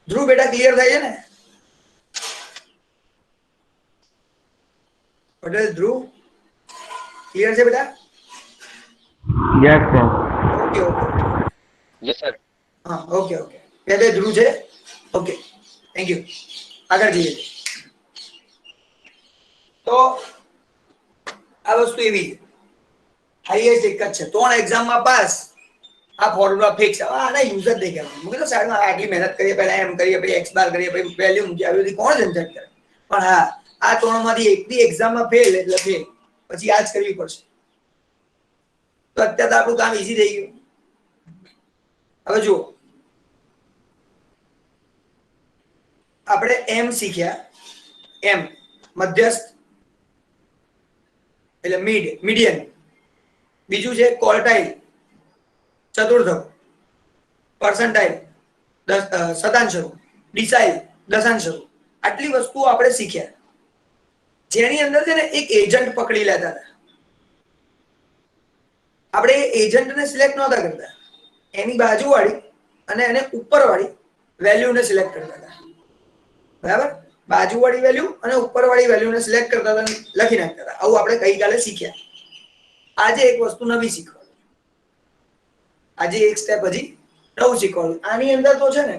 S1: ધ્રુવ બેટા ક્લિયર થાય છે ને? પટેલ ધ્રુવ ક્લિયર છે બેટા?
S4: Yes sir.
S1: Okay okay
S3: yes sir.
S1: હા ઓકે ઓકે પહેલે ધ્રુવ છે. Okay thank you. આગળ જઈએ. તો આ વસ્તુ એવી છે, હાઈએસ્ટ એક જ છે, 3 એક્ઝામમાં પાસ. આ ફોર્મ્યુલા ફિક્સ. આના યુઝ જ નહીં કરવાનું. હું કીધું સાહેબ આટલી મહેનત કરીએ, પહેલા એમ કરીએ, પછી એક્સ બાર કરીએ, પછી વેલ્યુ મૂકી, આવી બધી કોણ ઝંઝટ કરે. પણ હા, આ 3માંથી એક બી એક્ઝામમાં ફેલ એટલે ફેલ, પછી આ જ કરવી પડશે. તો અત્યારે તો આપણું કામ ઈઝી થઈ ગયું. હવે જુઓ, આપણે એમ શીખ્યા. એમ મધ્યસ્થ એટલે મીડિયન. બીજું છે ક્વોર્ટાઇલ, ચતુર્થક. પર્સન્ટાઇલ, શતાંશરૂપ. ડિસાઇલ, દશાંશરૂપ. આટલી વસ્તુઓ આપણે શીખ્યા, જેની અંદર છે ને એક એજન્ટ પકડી લેતા હતા. આપણે એજન્ટને સિલેક્ટ નહોતા કરતા, એની બાજુવાળી અને એને ઉપરવાળી વેલ્યુને સિલેક્ટ કરતા હતા. બરાબર? બાજુવાળી વેલ્યુ અને ઉપરવાળી વેલ્યુને સિલેક્ટ કરતા હતા, લખી નાખતા હતા. આવું આપણે ગઈકાલે શીખ્યા. આજે એક વસ્તુ નવી શીખવાનું. આજે એક સ્ટેપ હજી નવું શીખવાનું. આની અંદર તો છે ને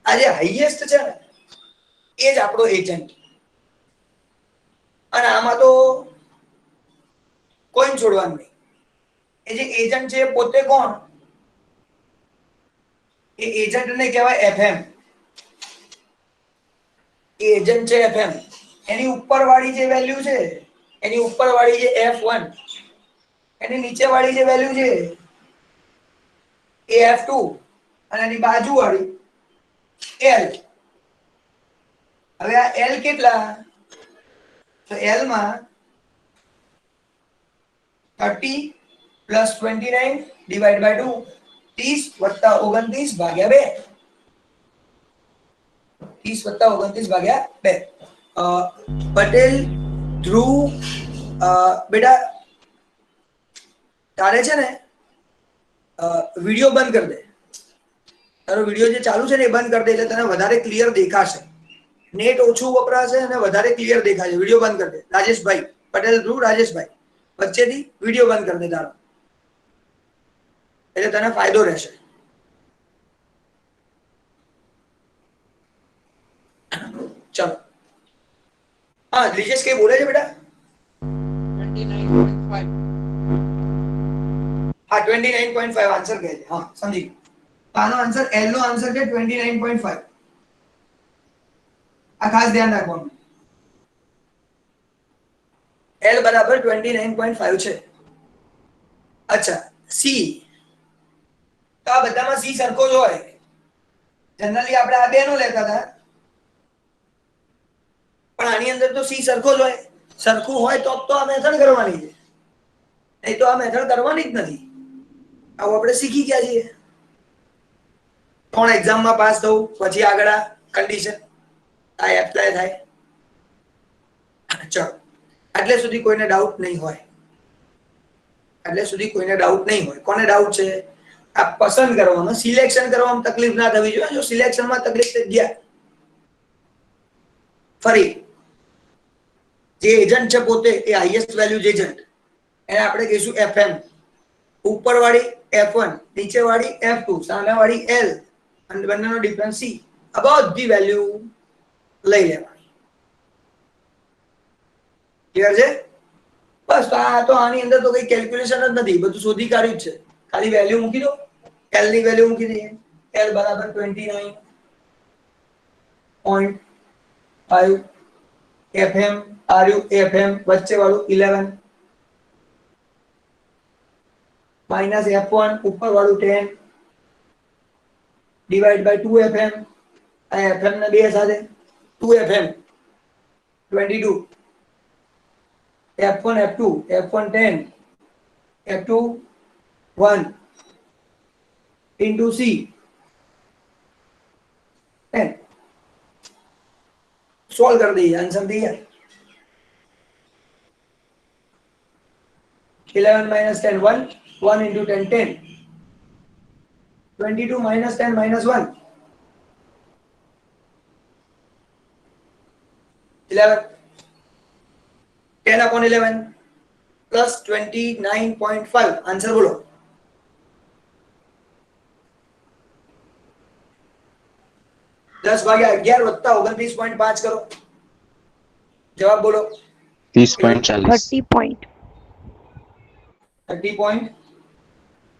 S1: આજે હાઈએસ્ટ છે ને એ જ આપણો એજન્ટ. અને આમાં તો કોઈ છોડવાનું નહીં. એ જે એજન્ટ છે એ પોતે કોણ? એ એજન્ટને કહેવાય એફએમ. એ એજન્ટ છે એફએમ. એની ઉપરવાળી જે વેલ્યુ છે, એની ઉપરવાળી જે F1, એની નીચેવાળી જે વેલ્યુ છે એ F2, અને એની બાજુવાળી L. હવે આ L કેટલા? તો L માં 30 + 29 / 2, 30 + 29 ભાગ્યા 2. 30 + 29 ભાગ્યા 2. પટેલ ધ્રુવ બેટા તારે છે ને વિડિયો બંધ કરી દે. તારો વિડિયો જે ચાલુ છે ને એ બંધ કરી દે, એટલે તને વધારે ક્લિયર દેખાશે. નેટ ઓછું વપરાશે અને વધારે ક્લિયર દેખાશે. વિડિયો બંધ કરી દે રાજેશભાઈ. પટેલ ધ્રુવ, રાજેશભાઈ વચ્ચેથી વિડિયો બંધ કરી દે તારો, એટલે તને ફાયદો રહેશે. ચલો હા બ્રિજેશ કઈ બોલે છે બેટા?
S6: 29.5.
S1: હા 29.5 આન્સર કહે છે. હા સમજી ગયો. આનો આન્સર L નો આન્સર છે 29.5. આ ખાસ ધ્યાન રાખવાનું. L બરાબર 29.5 છે. અચ્છા સી, તો આ બધામાં સી સરખો જ હોય. જનરલી આપણે આ બેનો લેતા હતા, પણ આની અંદર તો સી સરખો જ હોય. સરખું હોય તો આ મેથડ કરવાની છે, નહીં તો આ મેથડ કરવાની જ નથી. આવું આપણે શીખી ગયા છીએ. 3 એક્ઝામમાં પાસ થવું, પછી આગળ આ કન્ડિશન આ એપ્લાય થાય. ચલો એટલે સુધી કોઈને ડાઉટ નહીં હોય. એટલે સુધી કોઈને ડાઉટ નહીં હોય. કોને ડાઉટ છે? આ પસંદ કરવામાં, સિલેક્શન કરવામાં તકલીફ ના થવી જોઈએ. જો સિલેક્શનમાં તકલીફ થઈ ગયા, ફરી જે એજન્ટ છે પોતે એ હાઈએસ્ટ વેલ્યુ એજન્ટ, એને આપણે કહીશું એફએમ. ઉપરવાળી F1, નીચેવાળી F2, સામેવાળી L અને બંનેનો ડિફરન્સ C. આ બધી વેલ્યુ લઈ લેવાની. ક્લિયર છે? બસ તો આની અંદર તો કઈ કેલ્ક્યુલેશન જ નથી, બધું શોધી કાઢ્યું જ છે. ખાલી વેલ્યુ મૂકી દો. L ની વેલ્યુ મૂકી દઈએ. L બરાબર 29.5. FM આર્યુ FM વચ્ચે વાળું 11 માઇનસ F1 ઉપર વાળું 10 ડિવાઇડ બાય 2FM. આ FM ને 2 સાથે 2FM 22. F1 F2 F1 10 F2 1 into C 10. Solve કરી દઈએ, આન્સર તૈયાર. 11 minus 10 1 1 into 10 10 22 minus 10 minus 1 11 10 upon 11 plus 29.5 answer बोलो 10 भाग्या 11 वत्ता 29.5 करो जवाब बोलो
S2: 30.40
S5: 30.40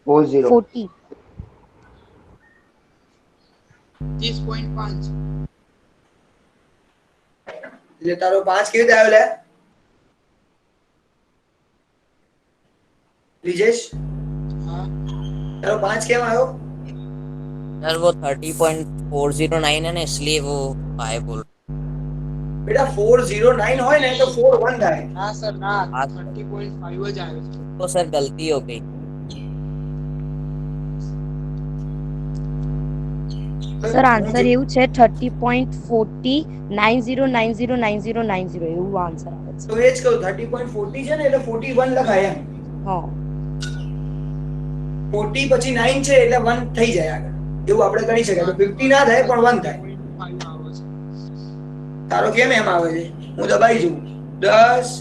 S3: 40
S6: 30.5
S1: એટલે તારો 5 કેવી રીતે આવ્યો લે બ્રિજેશ
S6: हाँ
S1: તારો 5 કેમ આવ્યો
S8: सर वो 30.409 है ना, इसलिए वो 5 बोल।
S1: બેટા 409 હોય ને તો 41 થાય
S6: हाँ सर ना
S8: हाँ।
S6: 30.5 જ આવ્યો છે
S8: तो सर गलती हो गई।
S5: સર આન્સર એવું છે 30.40 એવું આન્સર આવે છે
S1: તો એ જ કહું 30.40 છે ને એટલે 41 લખાય એમ
S5: હા
S1: 40 પછી 9 છે એટલે 1 થઈ જાય આગળ એવું આપણે કરી શકાય તો 50 ના થાય પણ 1 થાય
S6: 30.5 આવે છે
S1: તારો કેમ એમ આવે છે હું દબાઈ જઉં 10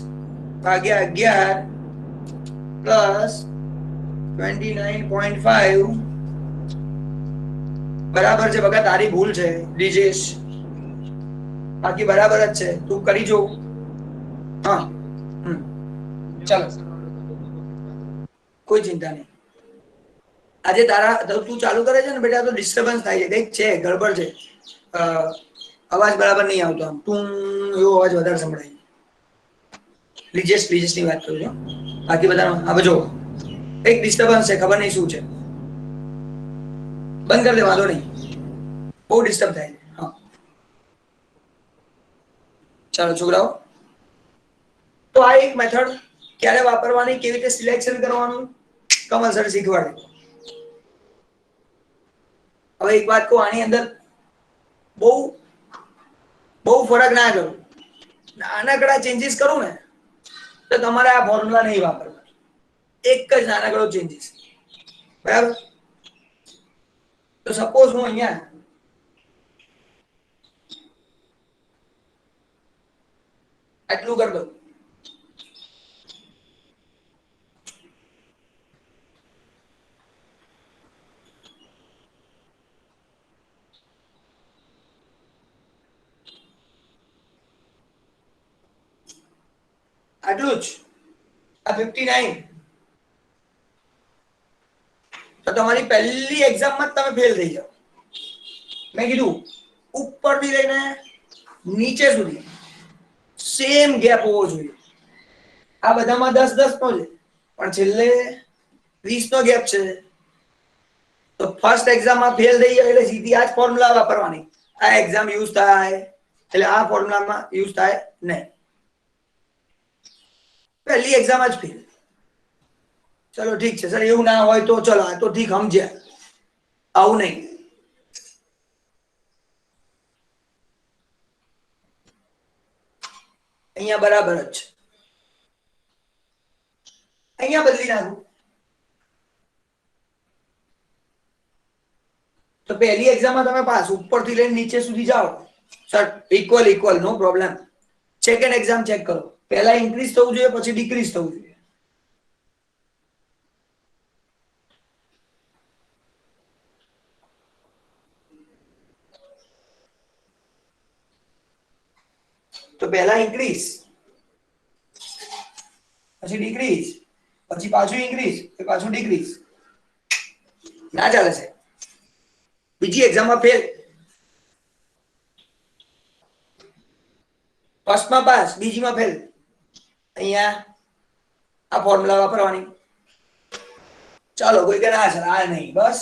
S1: ભાગ્યા 11 પ્લસ 29.5 બરાબર છે બગા તારી ભૂલ છે ડીજેશ બાકી બરાબર જ છે તું કરી જો હા ચાલો કોઈ ચિંતા નહીં આજે તારા તું ચાલુ કરે છે ને બેટા તો ડિસ્ટર્બન્સ થાય છે કંઈક છે ગડબડ છે અવાજ બરાબર નહીં આવતો આમ તું એવો અવાજ વધારે સંભળાય બ્રિજેશ ની વાત કરું છું બાકી બધા હવે જો એક ડિસ્ટર્બન્સ છે ખબર નહીં શું છે બંધ કરી દે વાંધો નહીં બહુ ડિસ્ટર્બ થાય છે હા ચાલો છોકરાઓ તો આ એક મેથડ ક્યારે વાપરવાની કેવી રીતે સિલેક્શન કરવાનું કમલ સર શીખવાડે હવે એક વાત કહું આની અંદર બહુ બહુ ફરક ના કરો નાનકડા ચેન્જીસ કરું ને તો તમારે આ ફોર્મ્યુલા નહીં વાપરવા એક જ નાનકડો ચેન્જીસ બરાબર તો સપોઝ હું અહીંયા આટલું કરી દઉં આટલું જ આ 59 તો તમારી પહેલી એક્ઝામમાં જ તમે ફેલ થઈ જાઓ મેં કીધું ઉપરથી લઈને નીચે સુધી સેમ ગેપ હોવો જોઈએ આ બધામાં 10 10 નો છે પણ છેલ્લે 20 નો ગેપ છે તો ફર્સ્ટ એક્ઝામમાં ફેલ થઈ જાય એટલે સીધી આ જ ફોર્મ્યુલા વાપરવાની આ એક્ઝામ યુઝ થાય એટલે આ ફોર્મ્યુલામાં યુઝ થાય નહીં પહેલી એક્ઝામ જ ફેલ ચલો ઠીક છે સર એવું ના હોય તો ચલો આ તો ઠીક સમજ્યા આવું નહીં અહીંયા બરાબર જ છે અહીંયા બદલી નાખું તો પહેલી એક્ઝામમાં તમે પાસ ઉપરથી લઈને નીચે સુધી જાઓ સર ઇક્વલ નો પ્રોબ્લેમ સેકન્ડ એક્ઝામ ચેક કરો પહેલા ઇન્ક્રીઝ થવું જોઈએ પછી ડિક્રીઝ થવું જોઈએ તો પહેલા ઇન્ક્રીઝ પછી ડિક્રીઝ પછી પાછું ઇન્ક્રીઝ કે પાછું ડિક્રીઝ ના ચાલે છે બીજી એક્ઝામમાં ફેલ ફર્સ્ટમાં પાસ બીજીમાં ફેલ અહીંયા આ ફોર્મ્યુલા વાપરવાની ચાલો કોઈ કે ના સર આ નહીં બસ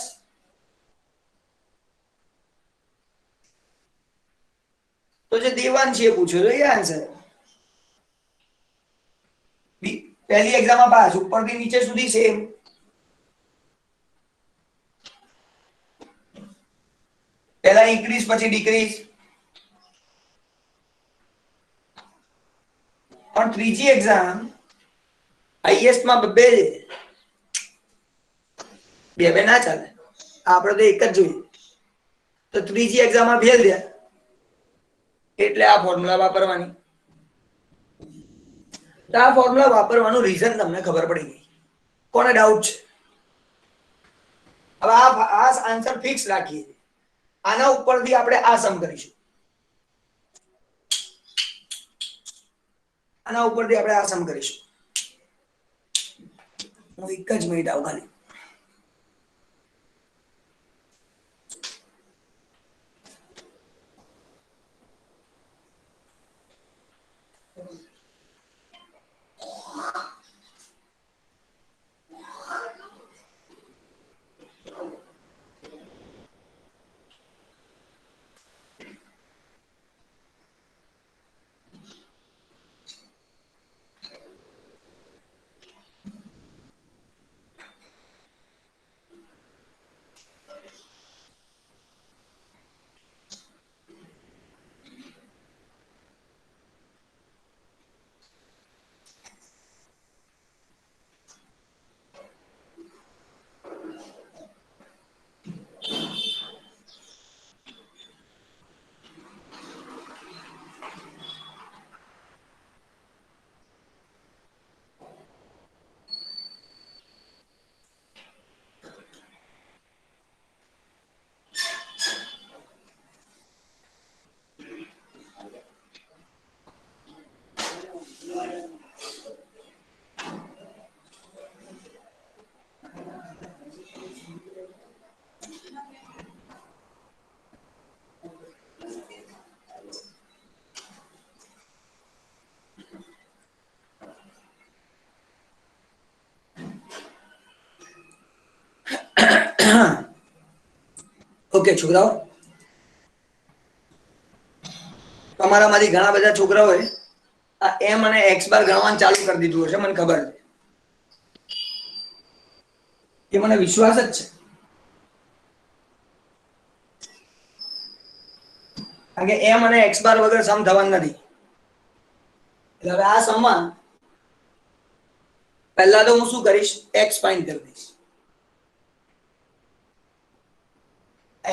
S1: તો જે દેવાંશીએ પૂછ્યો તો એ આન્સર પહેલી એક્ઝામમાં પાસ ઉપરથી નીચે સુધી સેમ પહેલા ઇન્ક્રીઝ પછી ડિક્રીઝ પણ ત્રીજી એક્ઝામ હાઈએસ્ટ માં બે છે, બે ના ચાલે, આપણે તો એક જ જોઈએ. તો ત્રીજી એક્ઝામમાં ફેલ થયા એટલે આ ફોર્મ્યુલા વાપરવાની. તો આ ફોર્મ્યુલા વાપરવાનું રીઝન તમને ખબર પડી ગઈ. કોને ડાઉટ છે? હવે આ આન્સર ફિક્સ રાખીએ. આના ઉપરથી આપણે આ સમ કરીશું. આના ઉપરથી આપણે આ સમ કરીશું. હું એક જ મિનિટ આવું ખાલી. ઓકે છોકરાઓ, તમારામાંથી ઘણા બધા છોકરાઓએ આ એમ અને એક્સ બાર ગણવાનું ચાલુ કરી દીધું હશે, મને ખબર છે. એ મને વિશ્વાસ જ છે, કારણ કે એમ અને એક્સ બાર વગર સમ થવાનું નથી. એટલે હવે આ સમમાં પહેલા તો હું શું કરીશ, એક્સ ફાઇન્ડ કરી દઈશ.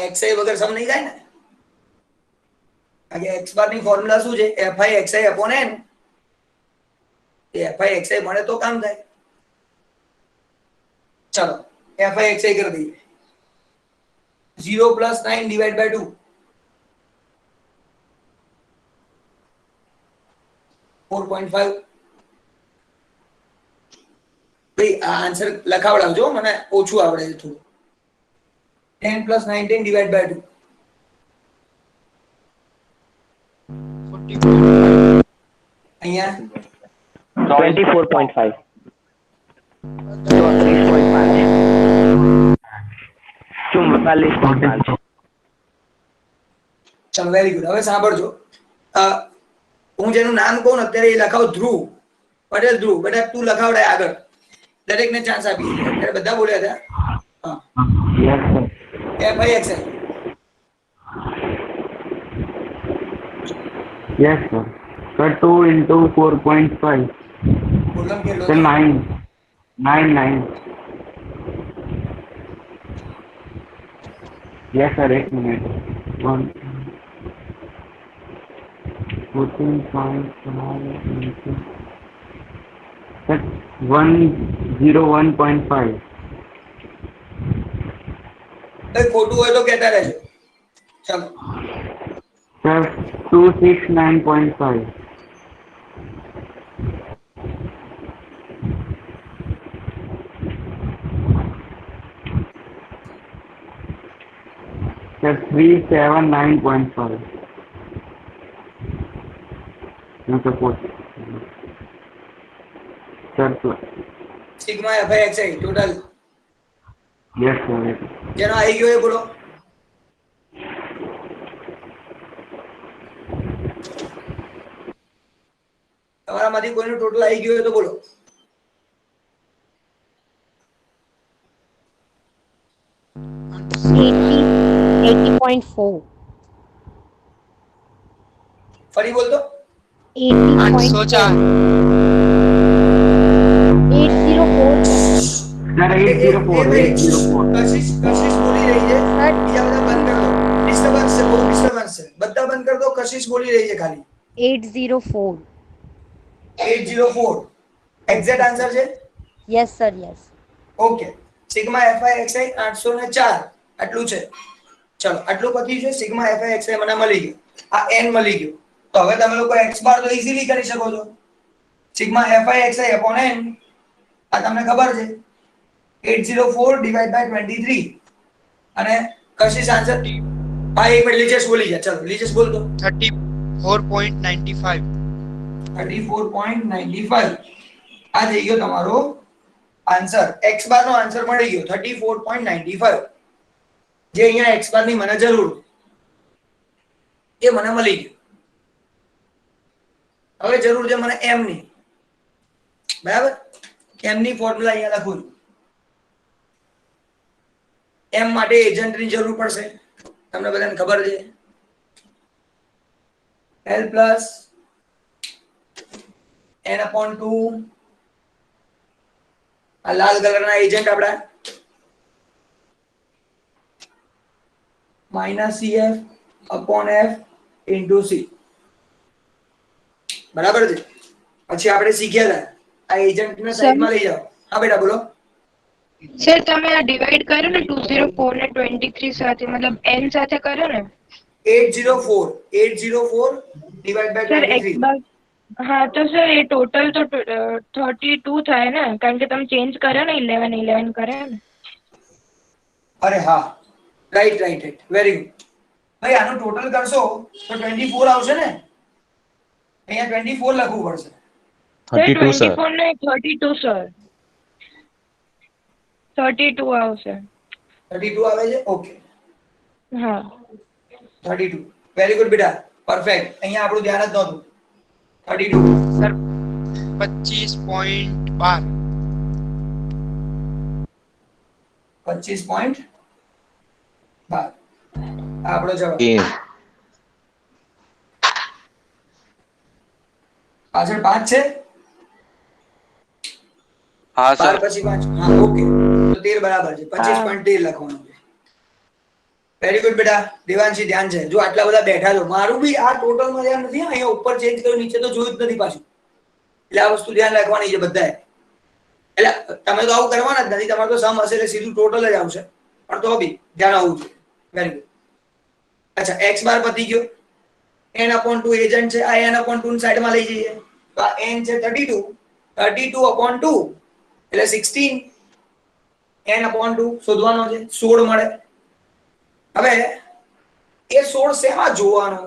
S1: એક્સઆઈ વગર સમ નહીં થાય ને, કારણ કે એક્સ બાર ની ફોર્મ્યુલા શું છે, FI XI upon N. FI XI મળે તો કામ થાય. ચલો એફઆઈ એક્સઆઈ કરી દઈએ. 0 + 9 ડિવાઇડ બાય 2 4.5. ભાઈ આ આન્સર લખાવડાવજો, મને ઓછું આવડે છે થોડું. 10 + 19 ડિવાઇડ બાય 2 અહીંયા
S3: 24.5 44.5
S1: ચાલો વેરી ગુડ. હવે સાંભળજો, હું જેનું નામ કહું ને અત્યારે એ લખાવ ધ્રુવ પટેલ. ધ્રુવ બેટા તું લખાવડાય આગળ, દરેકને ચાન્સ આપી. અત્યારે બધા બોલ્યા હતા. હા FI XI.
S4: Yes, sir. Sir, 2 into 4.5.
S1: બોલમ કેટલો?
S4: Sir, 9. 9. Yes, sir. 1 minute. 1. 14.5. Sir, 101.5.
S1: ખોટું હોય તો કહેતા રહેજો. ચાલો
S4: Sir, 269.5. Sir, 379.5. No support. Sir,
S1: sigma FI XI total
S4: yes, sir.
S1: જેનો આવી ગયો એ બોલો. તમારામાંથી કોઈનું ટોટલ આવી ગયું હોય તો બોલો. ફરી બોલતો.
S6: 804.
S5: 804.
S4: सर 804 804
S1: કશિશ બોલી રહી છે, બીજા બધા બંધ કરી દો. ડિસ્ટર્બન્સ છે, બહુ ડિસ્ટર્બન્સ છે, બધા બંધ કરી દો. કશિશ બોલી રહી છે ખાલી
S9: 804.
S1: 804 એક્ઝેક્ટ આન્સર છે.
S9: Yes, sir. Yes.
S1: Okay, sigma FI XI 804 આટલું છે. ચલો આટલું પતી છે. સિગ્મા એફઆઈ એક્સઆઈ મને મળી ગયું, આ n મળી ગયું. તો હવે તમે લોકો x બાર તો ઈઝીલી કરી શકો છો. Sigma FI XI upon n આ તમને ખબર છે 804 ડિવાઇડ બાય 23 અને કશિશ આન્સર. હા એક મિનિટ લીજેશ બોલી ગયા. ચલો લીજેશ બોલ દો.
S6: 34.95.
S1: 34.95 આ થઈ ગયો તમારો આન્સર. x બાર નો આન્સર મળી ગયો 34.95. જે અહીંયા x બાર ની મને જરૂર એ મને મળી ગયું. હવે જરૂર છે મને m ની, બરાબર? m ની ફોર્મ્યુલા અહીંયા લખું છું. m માટે એજન્ટ ની જરૂર પડશે, તમને બધાને ખબર છે. l પ્લસ n/2 આ લાલ કલરના એજન્ટ આપડા -cf/f * c, બરાબર છે. પછી આપણે શીખ્યા હતા આ એજન્ટ ને સાઈડમાં લઈ જાઓ. હા બેટા બોલો.
S7: સર તમે આ ડિવાઈડ કર્યો ને 204 ને 23 સાથે, મતલબ n સાથે કર્યો ને?
S1: 804 ડિવાઇડ બાય
S7: સર x
S1: 23.
S7: બાર, હા તો સર એ ટોટલ તો 32 થાય ને, કારણ કે તમે ચેન્જ કર્યો ને 11 કર્યા ને.
S1: અરે હા, રાઈટ વેરી ગુડ. ભાઈ આનું ટોટલ કરશો તો 24 આવશે ને? અહીંયા 24 લખવું પડશે.
S2: 32 સર.
S7: 24 ને 32 સર, 32 આવશે.
S1: 32 આવે છે. ઓકે,
S7: હા
S1: 32 વેરી ગુડ બેટા, પરફેક્ટ. અહીંયા આપણું ધ્યાન જ નહોતું. 32
S6: સર 25.12.
S1: 25.12 આપણો જવાબ.
S2: એ
S1: પાછળ 5 છે.
S2: હા સર.
S1: 12 પછી 5. હા ઓકે, તો 13 બરાબર છે. 25.13 લખવાનું છે. વેરી ગુડ બેટા. દેવાંશી ધ્યાન છે. જો આટલા બધા બેઠા છો, મારું બી આ ટોટલ માં ધ્યાન નથી. અહીંયા ઉપર ચેન્જ કર્યું, નીચે તો જોયું જ નથી પાછું. એટલે આ વસ્તુ ધ્યાન રાખવાની છે બધાએ. એટલે તમે તો આવું કરવાના જ નથી, તમારે તો સમ હશે એટલે સીધું ટોટલ જ આવશે, પણ તો બી ધ્યાન આવવું જોઈએ. Very good. અચ્છા, x બાર પતી ગયો. n/2 એજન્ટ છે, આ n/2 ની સાઈડમાં લઈ જઈએ તો આ n છે 32 32/2 એટલે 16. n/2 શોધવાનો છે, 16 મળે. હવે એ 16 શેમાં જોવાનો?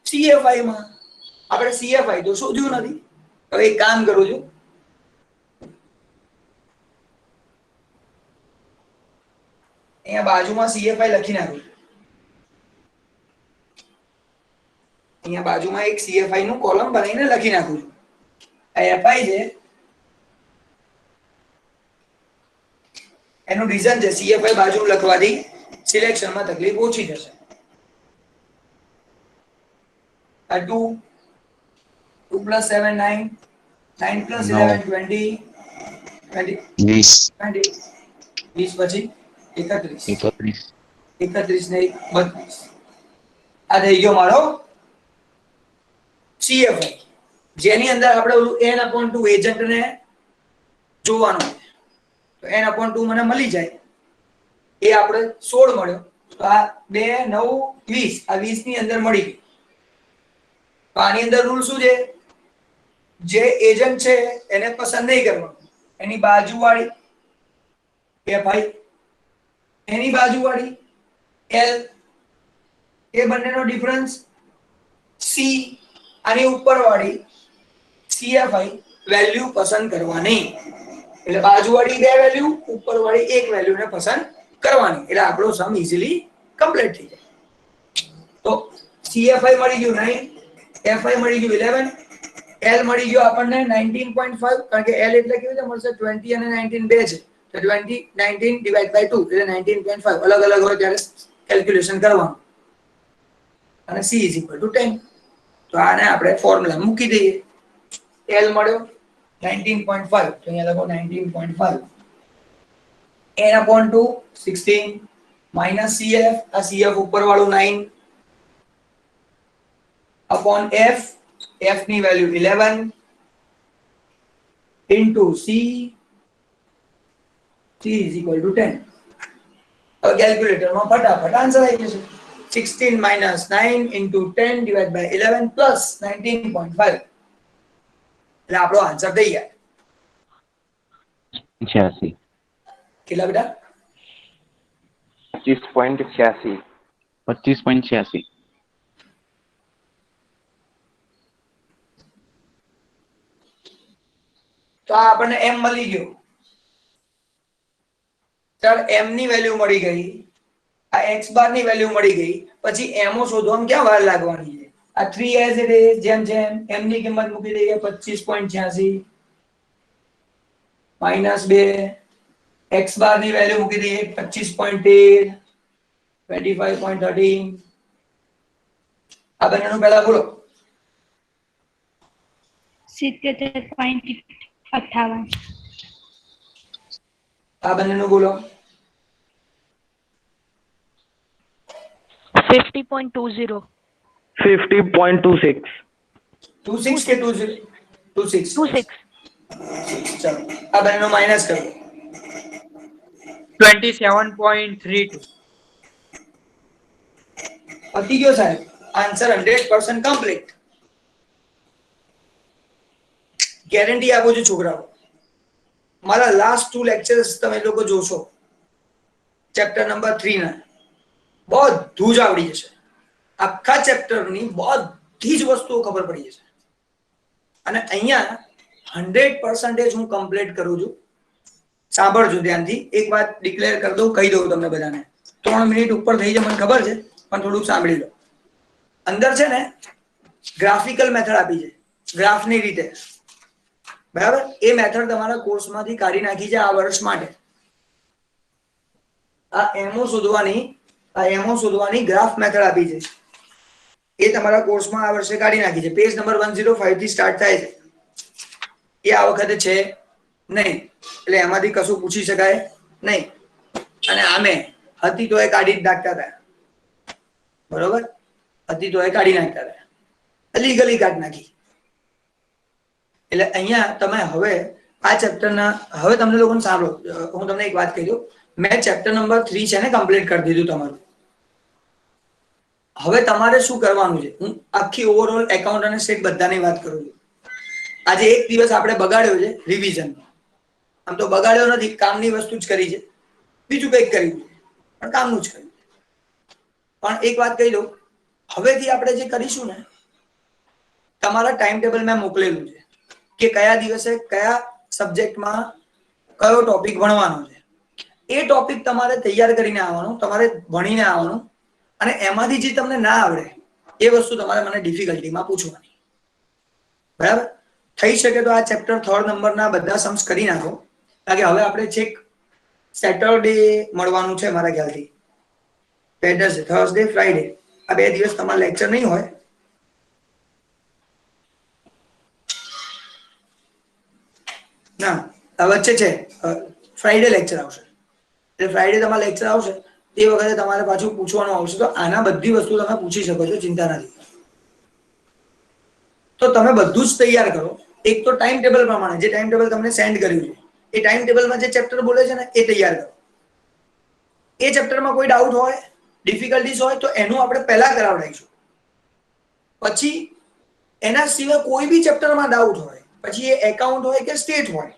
S1: CFI માં. આપણે CFI તો શોધ્યું નથી. હવે એક કામ કરું છું, અહીંયા બાજુમાં CFI લખી નાખું. અહીંયા બાજુમાં એક CFI નું કોલમ બનાવીને લખી નાખું છું. આ FI છે, એનું રીઝન છે CFI બાજુ લખવાથી સિલેક્શનમાં તકલીફ ઓછી થશે. આ 2 2 + 7 9 9 + 11 20 20
S2: 20
S1: 20 પછી 31
S2: 31
S1: 31 ને 32. આ થઈ ગયો મારો CFI, જેની અંદર આપણે ઓલું n/2 એજન્ટ ને જોવાનું છે. તો n/2 મને મળી જાય, એ આપણે 16 મળ્યો. તો આ 2 9 20, આ 20 ની અંદર મળી ગઈ. તો આની અંદર રૂલ શું છે? જે એજન્ટ છે એને પસંદ નહીં કરવાનું, એની બાજુવાળી FI, એની બાજુવાળી L, એ બંનેનો ડિફરન્સ C, આની ઉપરવાળી CFI વેલ્યુ પસંદ કરવાની. એટલે બાજુવાળી 2 વેલ્યુ, ઉપરવાળી 1 વેલ્યુ ને પસંદ કરવાની. એટલે આપણો સમ ઈઝીલી કમ્પ્લીટ થઈ જાય. તો CFI મળી ગયું 9, FI મળી ગયું 11, L મળી ગયો આપણને 19.5, કારણ કે L એટલે કેવી રીતે મળશે? 20 અને 19 બે છે, તો 20 19 ડિવાઇડ બાય 2 એટલે 19.5. અલગ અલગ હોય ત્યારે કેલ્ક્યુલેશન કરવાનું. અને C = 10. તો આને આપણે ફોર્મ્યુલા મૂકી દઈએ. L મળ્યો 19.5 તો અહીંયા લખો 19.5 n upon 2 16 minus cf આ cf ઉપર વાળું 9 upon f f ની value 11 into c is equal to 10 હવે કેલ્ક્યુલેટર માં ફટાફટ આન્સર આવી જશે 16 minus 9 into 10 divided by 11 plus 19.5 એટલે આપણો આન્સર થઈ ગયા
S4: 86
S1: કેટલા બેટા
S4: 25.86
S2: 25.86
S1: તો આ આપણને m મળી ગયો ચાલ m ની વેલ્યુ મળી ગઈ આ x બાર ની વેલ્યુ મળી ગઈ પછી m ઓ શોધવામાં ક્યાં વાર લાગવાની છે આ 3 as it is જેમ જેમ m ની કિંમત મૂકી દઈએ 25.86 minus 2 x બાર ની વેલ્યુ મૂકી દઈએ 25.13 25.13 આ બંનેનું પહેલા બોલો
S7: 77.58
S1: આ બંનેનું બોલો
S7: 50.20
S4: 50.26
S1: 26 કે 20 26 ચલો આ બંનેનું માઈનસ કરો
S6: 27.32
S1: પતી ગયો સાહેબ આન્સર 100% કમ્પ્લીટ ગેરંટી આપું છું છોકરાઓ મારા લાસ્ટ 2 લેક્ચર્સ તમે લોકો જોશો ચેપ્ટર નંબર 3 ના બધું જ આવડી જશે આખા ચેપ્ટરની બધી જ વસ્તુઓ ખબર પડી જશે અને અહીંયા 100% હું કમ્પ્લીટ કરું છું સાંભળજો ધ્યાનથી એક વાત ડિક્લેર કરી દઉં કહી દઉં તમને બધાને 3 મિનિટ ઉપર થઈ જાય મને ખબર છે પણ થોડુંક સાંભળી લો અંદર છે ને ગ્રાફિકલ મેથડ આપી છે ગ્રાફની રીતે બરાબર એ મેથડ તમારા કોર્સમાંથી કાઢી નાખી છે આ વર્ષ માટે આ એમઓ શોધવાની ગ્રાફ મેથડ આપી છે એ તમારા કોર્સમાં આ વર્ષે કાઢી નાખી છે પેજ નંબર 105 થી સ્ટાર્ટ થાય છે એ આ વખતે છે નહીં એટલે એમાંથી કશું પૂછી શકાય નહીં અને આમે હતી તો એ કાઢી જ નાખતા હતા બરોબર હતી તો એ કાઢી નાખતા હતા લીગલી કાઢી નાખી એટલે અહીંયા તમે હવે આ ચેપ્ટરના હવે તમને લોકોને સાંભળો હું તમને એક વાત કહી દઉં મેં ચેપ્ટર નંબર 3 છે ને કમ્પ્લીટ કરી દીધું તમારું હવે તમારે શું કરવાનું છે હું આખી ઓવરઓલ એકાઉન્ટ અને સ્ટેટ બધાની વાત કરું છું આજે એક દિવસ આપણે બગાડ્યો છે રિવિઝન આમ તો બગાડ્યો નથી કામની વસ્તુ જ કરી છે બીજું કંઈક કર્યું છે પણ કામનું જ કર્યું પણ એક વાત કહી દઉં હવેથી આપણે જે કરીશું ને તમારા ટાઈમ ટેબલ મેં મોકલેલું છે કે કયા દિવસે કયા સબ્જેક્ટમાં કયો ટોપિક ભણવાનો છે એ ટોપિક તમારે તૈયાર કરીને આવવાનું તમારે ભણીને આવવાનું અને એમાંથી જે તમને ના આવડે એ વસ્તુ તમારે મને ડિફિકલ્ટીમાં પૂછવાની બરાબર થઈ શકે તો આ ચેપ્ટર 3rd નંબરના બધા સમ્સ કરી નાખો કારણ કે હવે આપણે છેક સેટરડે મળવાનું છે મારા ખ્યાલથી વેડનસડે થર્સડે ફ્રાઈડે આ 2 દિવસ તમારા લેક્ચર નહીં હોય ના વચ્ચે છે ફ્રાઈડે લેક્ચર આવશે એટલે ફ્રાઈડે તમારે લેક્ચર આવશે તે વખતે તમારે પાછું પૂછવાનું આવશે તો આના બધી વસ્તુ તમે પૂછી શકો છો ચિંતા નથી તો તમે બધું જ તૈયાર કરો એક તો ટાઈમ ટેબલ પ્રમાણે જે ટાઈમ ટેબલ તમને સેન્ડ કર્યું છે એ ટાઈમ ટેબલમાં જે ચેપ્ટર બોલે છે ને એ તૈયાર કરો એ ચેપ્ટરમાં કોઈ ડાઉટ હોય ડિફિકલ્ટીઝ હોય તો એનું આપણે પહેલા કરાવડાવીશું પછી એના સિવાય કોઈ બી ચેપ્ટરમાં ડાઉટ હોય પછી એ એકાઉન્ટ હોય કે સ્ટેટ હોય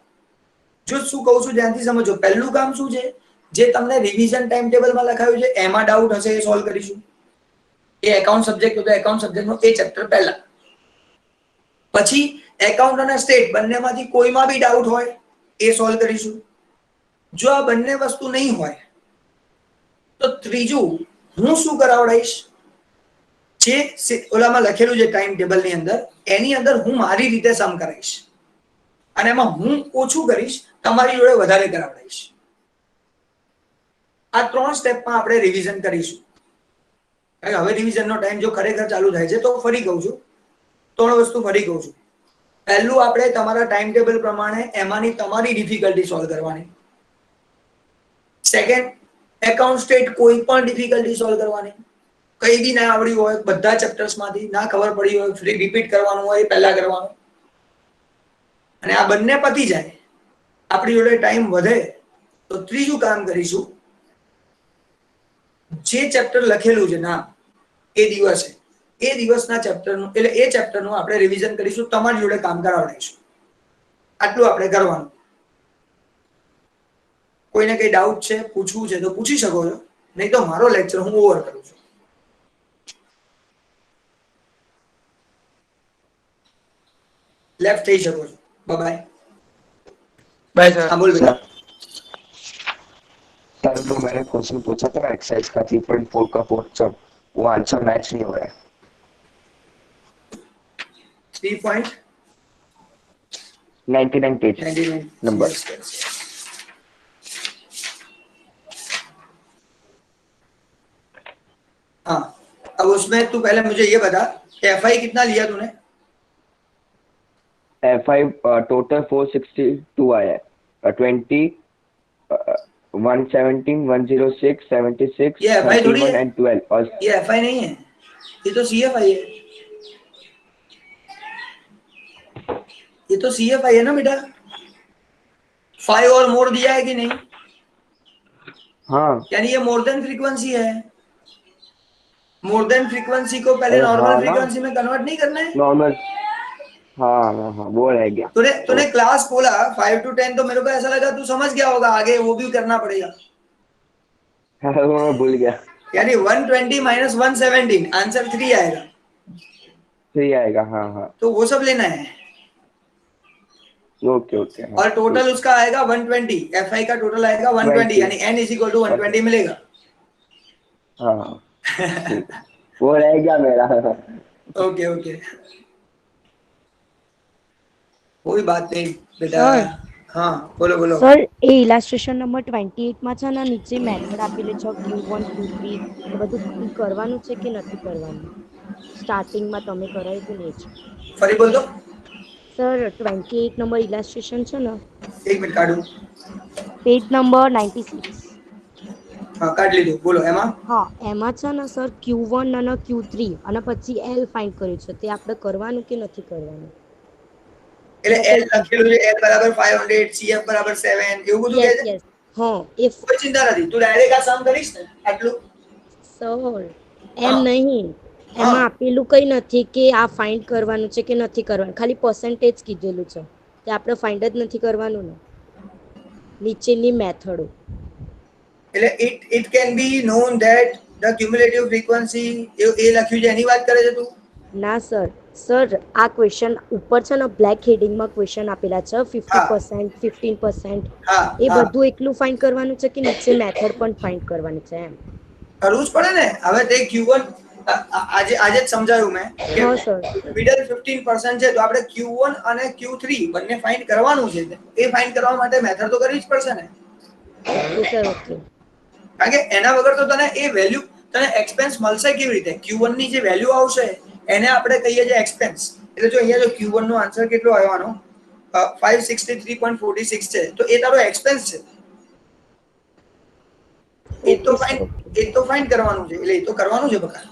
S1: જો શું કહું છું ધ્યાનથી સમજો પહેલું કામ શું છે જે તમને રિવિઝન ટાઈમ ટેબલમાં લખાયું છે એમાં ડાઉટ હશે એ સોલ્વ કરીશું એ એકાઉન્ટ સબ્જેક્ટ હોય તો એકાઉન્ટ સબ્જેક્ટનો એ ચેપ્ટર પહેલા પછી એકાઉન્ટ અને સ્ટેટ બંનેમાંથી કોઈમાં બી ડાઉટ હોય એ સોલ્વ કરીશું જો આ બંને વસ્તુ નહીં હોય તો ત્રીજું હું શું કરાવડાવીશ જે ઓલામાં લખેલું છે ટાઈમ ટેબલની અંદર એની અંદર હું મારી રીતે સમ કરાવીશ અને એમાં હું ઓછું કરીશ તમારી જોડે વધારે કરાવડાવીશ આ 3 સ્ટેપમાં આપણે રિવિઝન કરીશું હવે રિવિઝનનો ટાઈમ જો ખરેખર ચાલુ થાય છે તો ફરી કહું છું 3 વસ્તુ ફરી કહું છું પહેલું આપણે તમારા ટાઈમ ટેબલ પ્રમાણે એમાંની તમારી ડિફિકલ્ટી સોલ્વ કરવાની. સેકન્ડ, એકાઉન્ટ સ્ટેટ કોઈ પણ ડિફિકલ્ટી સોલ્વ કરવાની. કઈ બી ના આવડી હોય બધા ચેપ્ટર્સ માંથી ના ખબર પડી હોય ફ્રી રિપીટ કરવાનું હોય પહેલા કરવાનું. અને આ બંને પતી જાય આપણી જોડે ટાઈમ વધે તો ત્રીજું કામ કરીશું. જે ચેપ્ટર લખેલું છે નામ એ દિવસે એ દિવસના ચેપ્ટરનું એટલે એ ચેપ્ટરનું આપણે રિવિઝન કરીશું, તમારી જોડે કામ કરાવડાવીશું. આટલું આપણે કરવાનું. કોઈને કઈ ડાઉટ છે પૂછવું છે તો પૂછી શકો છો, નહીં તો મારો લેક્ચર હું ઓવર કરું છું. લેફ્ટ થઈ શકો છો. Bye
S6: bye sir.
S1: હા બોલ બેટા.
S3: सर तो मैंने क्वेश्चन पूछा था एक्सरसाइज का 3.4 का फोर्थ सब वो आंसर मैच नहीं हो रहा है. 99 पेज
S1: 3.99
S3: नंबर.
S1: हाँ, अब उसमें तू पहले मुझे ये बता एफआई कितना लिया तूने?
S3: FI टोटल 462 आया है. 20 117 106 76
S1: ये FI थोड़ी
S3: 31
S1: है?
S3: एंड 12 और
S1: ये एफआई नहीं है, ये तो सीएफआई है. ये तो सीएफआई है ना बेटा. 5 और मोर दिया है कि नहीं?
S3: हाँ
S1: यानी ये मोर देन फ्रीक्वेंसी है. मोर देन फ्रीक्वेंसी को पहले
S3: अरे
S1: नॉर्मल
S3: हाँ ना.
S1: फ्रीक्वेंसी में कन्वर्ट नहीं करना है.
S3: नॉर्मल. हाँ हाँ हाँ वो रह गया.
S1: तूने क्लास बोला 5 to 10 तो मेरे को ऐसा लगा तू समझ गया होगा, आगे वो भी करना पड़ेगा.
S3: वो मैं भूल गया.
S1: यानी 120 minus 117 आंसर 3 आएगा.
S3: सही आएगा. हाँ हाँ
S1: तो वो सब लेना है.
S3: Okay okay.
S1: और टोटल उसका आएगा 120. एफआई का टोटल आएगा 120 यानी n is equal to 120 मिलेगा.
S3: हाँ ठीक. वो रह गया मेरा.
S1: ओके ओके, कोई बात नहीं बेटा.
S9: सर.
S1: हाँ बोलो बोलो.
S9: સર એ ઇલાસ્ટ્રેશન નંબર 28 માં છે ને નીચે મેથડ આપેલી છે Q1 Q3 એ બધું ઈ કરવાનું છે કે નથી કરવાનું? સ્ટાર્ટિંગમાં તમે કરાવ્યું ને જ.
S1: ફરી બોલ દો.
S9: સર 28 નંબર ઇલાસ્ટ્રેશન છે ને
S1: એક મિનિટ કાઢું.
S9: Page number 96.
S1: હા કાઢ લીધું. બોલો એમાં.
S9: હા એમાં છે ને સર Q1 અને Q3 અને પછી L ફાઇન્ડ કર્યું છે, તે આપણે કરવાનું કે નથી કરવાનું?
S1: એટલે L લખેલું છે L બરાબર 500 CF બરાબર 7 એવું બધું કહે
S9: યસ
S1: છે.
S9: યસ. હા એ
S1: કોઈ ચિંતા નથી, તું ડાયરેક્ટ આ સમ કરીશ ને આટલું.
S9: સર એમ
S1: હા.
S9: નહીં, એમાં આપેલું કઈ નથી કે આ ફાઇન્ડ કરવાનું છે કે નથી કરવાનું, ખાલી પર્સન્ટેજ કીધેલું છે, તે આપણે ફાઇન્ડ જ નથી કરવાનું ને નીચેની મેથડો.
S1: એટલે it can be known that the cumulative frequency એ લખ્યું છે એની વાત કરે છે તું?
S9: ના સર, સર આ ક્વેશ્ચન ઉપર છે ને બ્લેક હેડિંગમાં ક્વેશ્ચન આપેલા છે 50% 15%.
S1: હા
S9: એ
S1: હા.
S9: બધું એકલું ફાઇન્ડ કરવાનું છે કે નીચે મેથડ પણ ફાઇન્ડ કરવાની છે એમ?
S1: કરવું જ પડે ને. હવે તે Q1 આજે જ સમજાયું મેં કે
S9: હા સર.
S1: મિડલ 15% છે તો આપણે Q1 અને Q3 બંને ફાઇન્ડ કરવાનું છે. એ ફાઇન્ડ કરવા માટે મેથડ તો કરવી જ પડશે ને,
S9: ઓકે સર ઓકે.
S1: કારણ કે એના વગર તો તને એ વેલ્યુ તને એક્સપેન્સ મળશે કેવી રીતે? Q1 ની જે વેલ્યુ આવશે એને આપણે કહીએ છીએ એક્સપેન્સ. એટલે જો અહીંયા જો Q1 નો આન્સર કેટલો આવ્યો આનો 563.46 છે તો એ તારો એક્સપેન્સ છે. એ તો ફાઇન્ડ કરવાનું છે, એટલે એ તો કરવાનું છે બકા.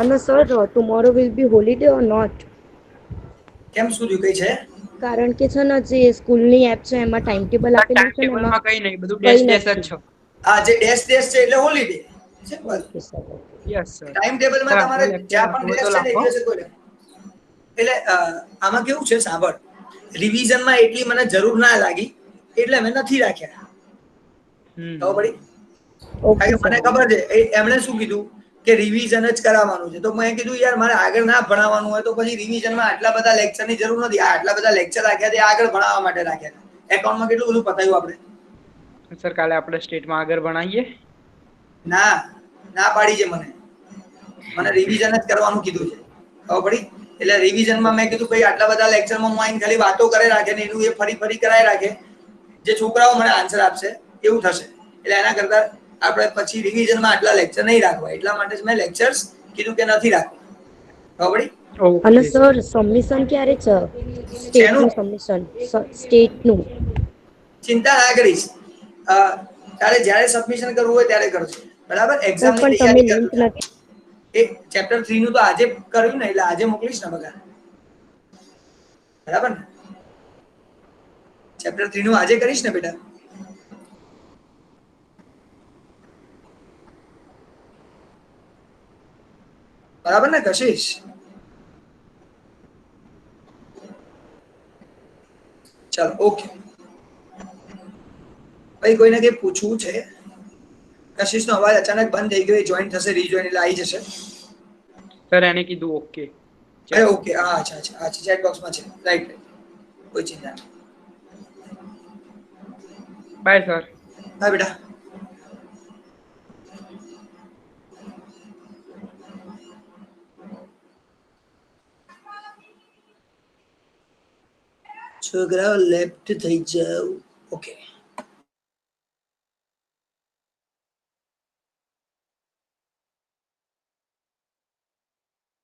S9: અને sir tomorrow will be holiday or not?
S1: કેમ શું થયું કઈ છે?
S9: કારણ કે છે ને જે સ્કૂલની એપ છે એમાં ટાઈમ ટેબલ આપેલું છે ને
S6: ટેબલમાં
S9: એમાં
S6: કઈ નહીં, બધું
S9: કઈ
S6: ડેશ જ
S9: નથી.
S6: છે.
S1: આ જે ડેશ છે એટલે holiday. Simple.
S9: Okay sir.
S6: Yes sir.
S1: Time ટેબલમાં તમારે જ્યાં પણ ડેશ છે ને એ દિવસે કોઈ નહીં. એટલે આમાં કેવું છે સાંભળ, રિવિઝનમાં એટલી મને જરૂર ના લાગી એટલે મેં નથી રાખ્યા. ખબર પડી?
S9: ઓકે
S1: કારણ કે મને
S9: સર.
S1: ખબર છે એમણે શું કીધું કે રિવિઝન જ કરાવવાનું છે, તો મેં કીધું યાર મારે આગળ ના ભણાવવાનું હોય તો પછી રિવિઝનમાં આટલા બધા લેક્ચરની જરૂર નથી. આટલા બધા લેક્ચર રાખ્યા તે આગળ ભણાવવા માટે રાખ્યા. એકાઉન્ટમાં કેટલું બધું પતાવ્યું આપણે.
S6: સર કાલે આપણે સ્ટેટમાં આગળ ભણાવીએ.
S1: ના પાડી છે મને રિવિઝન જ કરવાનું કીધું છે. ખબર પડી? એટલે રિવિઝનમાં મેં કીધું ભાઈ આટલા બધા લેક્ચરમાં હું આઈને ખાલી વાતો કરે રાખે ને એનું એ ફરી કરાય રાખે, જે છોકરાઓ મને આન્સર આપશે એવું થશે. એટલે એના કરતા આપણે પછી રિવિઝનમાં આટલા લેક્ચર નહીં રાખવા, એટલા માટે જ મેં લેક્ચર્સ કીધું કે નથી રાખવા. ખબર પડી?
S9: અને
S6: ઓકે
S9: સર સબમિશન ક્યારે છે સ્ટેટનું સબમિશન સ્ટેટનું
S1: ચિંતા ના કરીશ. તારે જ્યારે સબમિશન કરવું હોય ત્યારે કરજો, બરાબર?
S9: સર
S1: એક્ઝામની
S9: પણ તમે
S1: તૈયારી
S9: લિંક
S1: કરજો.
S9: નથી
S1: એ ચેપ્ટર 3 નું તો આજે કર્યું ને, એટલે આજે મોકલીશ ને બધા, બરાબર ને? ચેપ્ટર 3 નું આજે કરીશ ને બેટા? બરાબર ને કશિશ? ચાલો ઓકે. ભાઈ કોઈને કઈ પૂછવું છે? કશિશનો અવાજ અચાનક બંધ થઈ ગયો, જોઈન થશે, રીજોઈન એટલે આવી જશે.
S6: સર એને કીધું ઓકે.
S1: અરે ઓકે, હા અચ્છા અચ્છા અચ્છા, ચેટ બોક્સમાં છે, રાઈટ રાઈટ, કોઈ ચિંતા નહીં.
S6: Bye sir.
S1: હા બેટા. છોકરાઓ લેફ્ટ થઈ જાવ. ઓકે.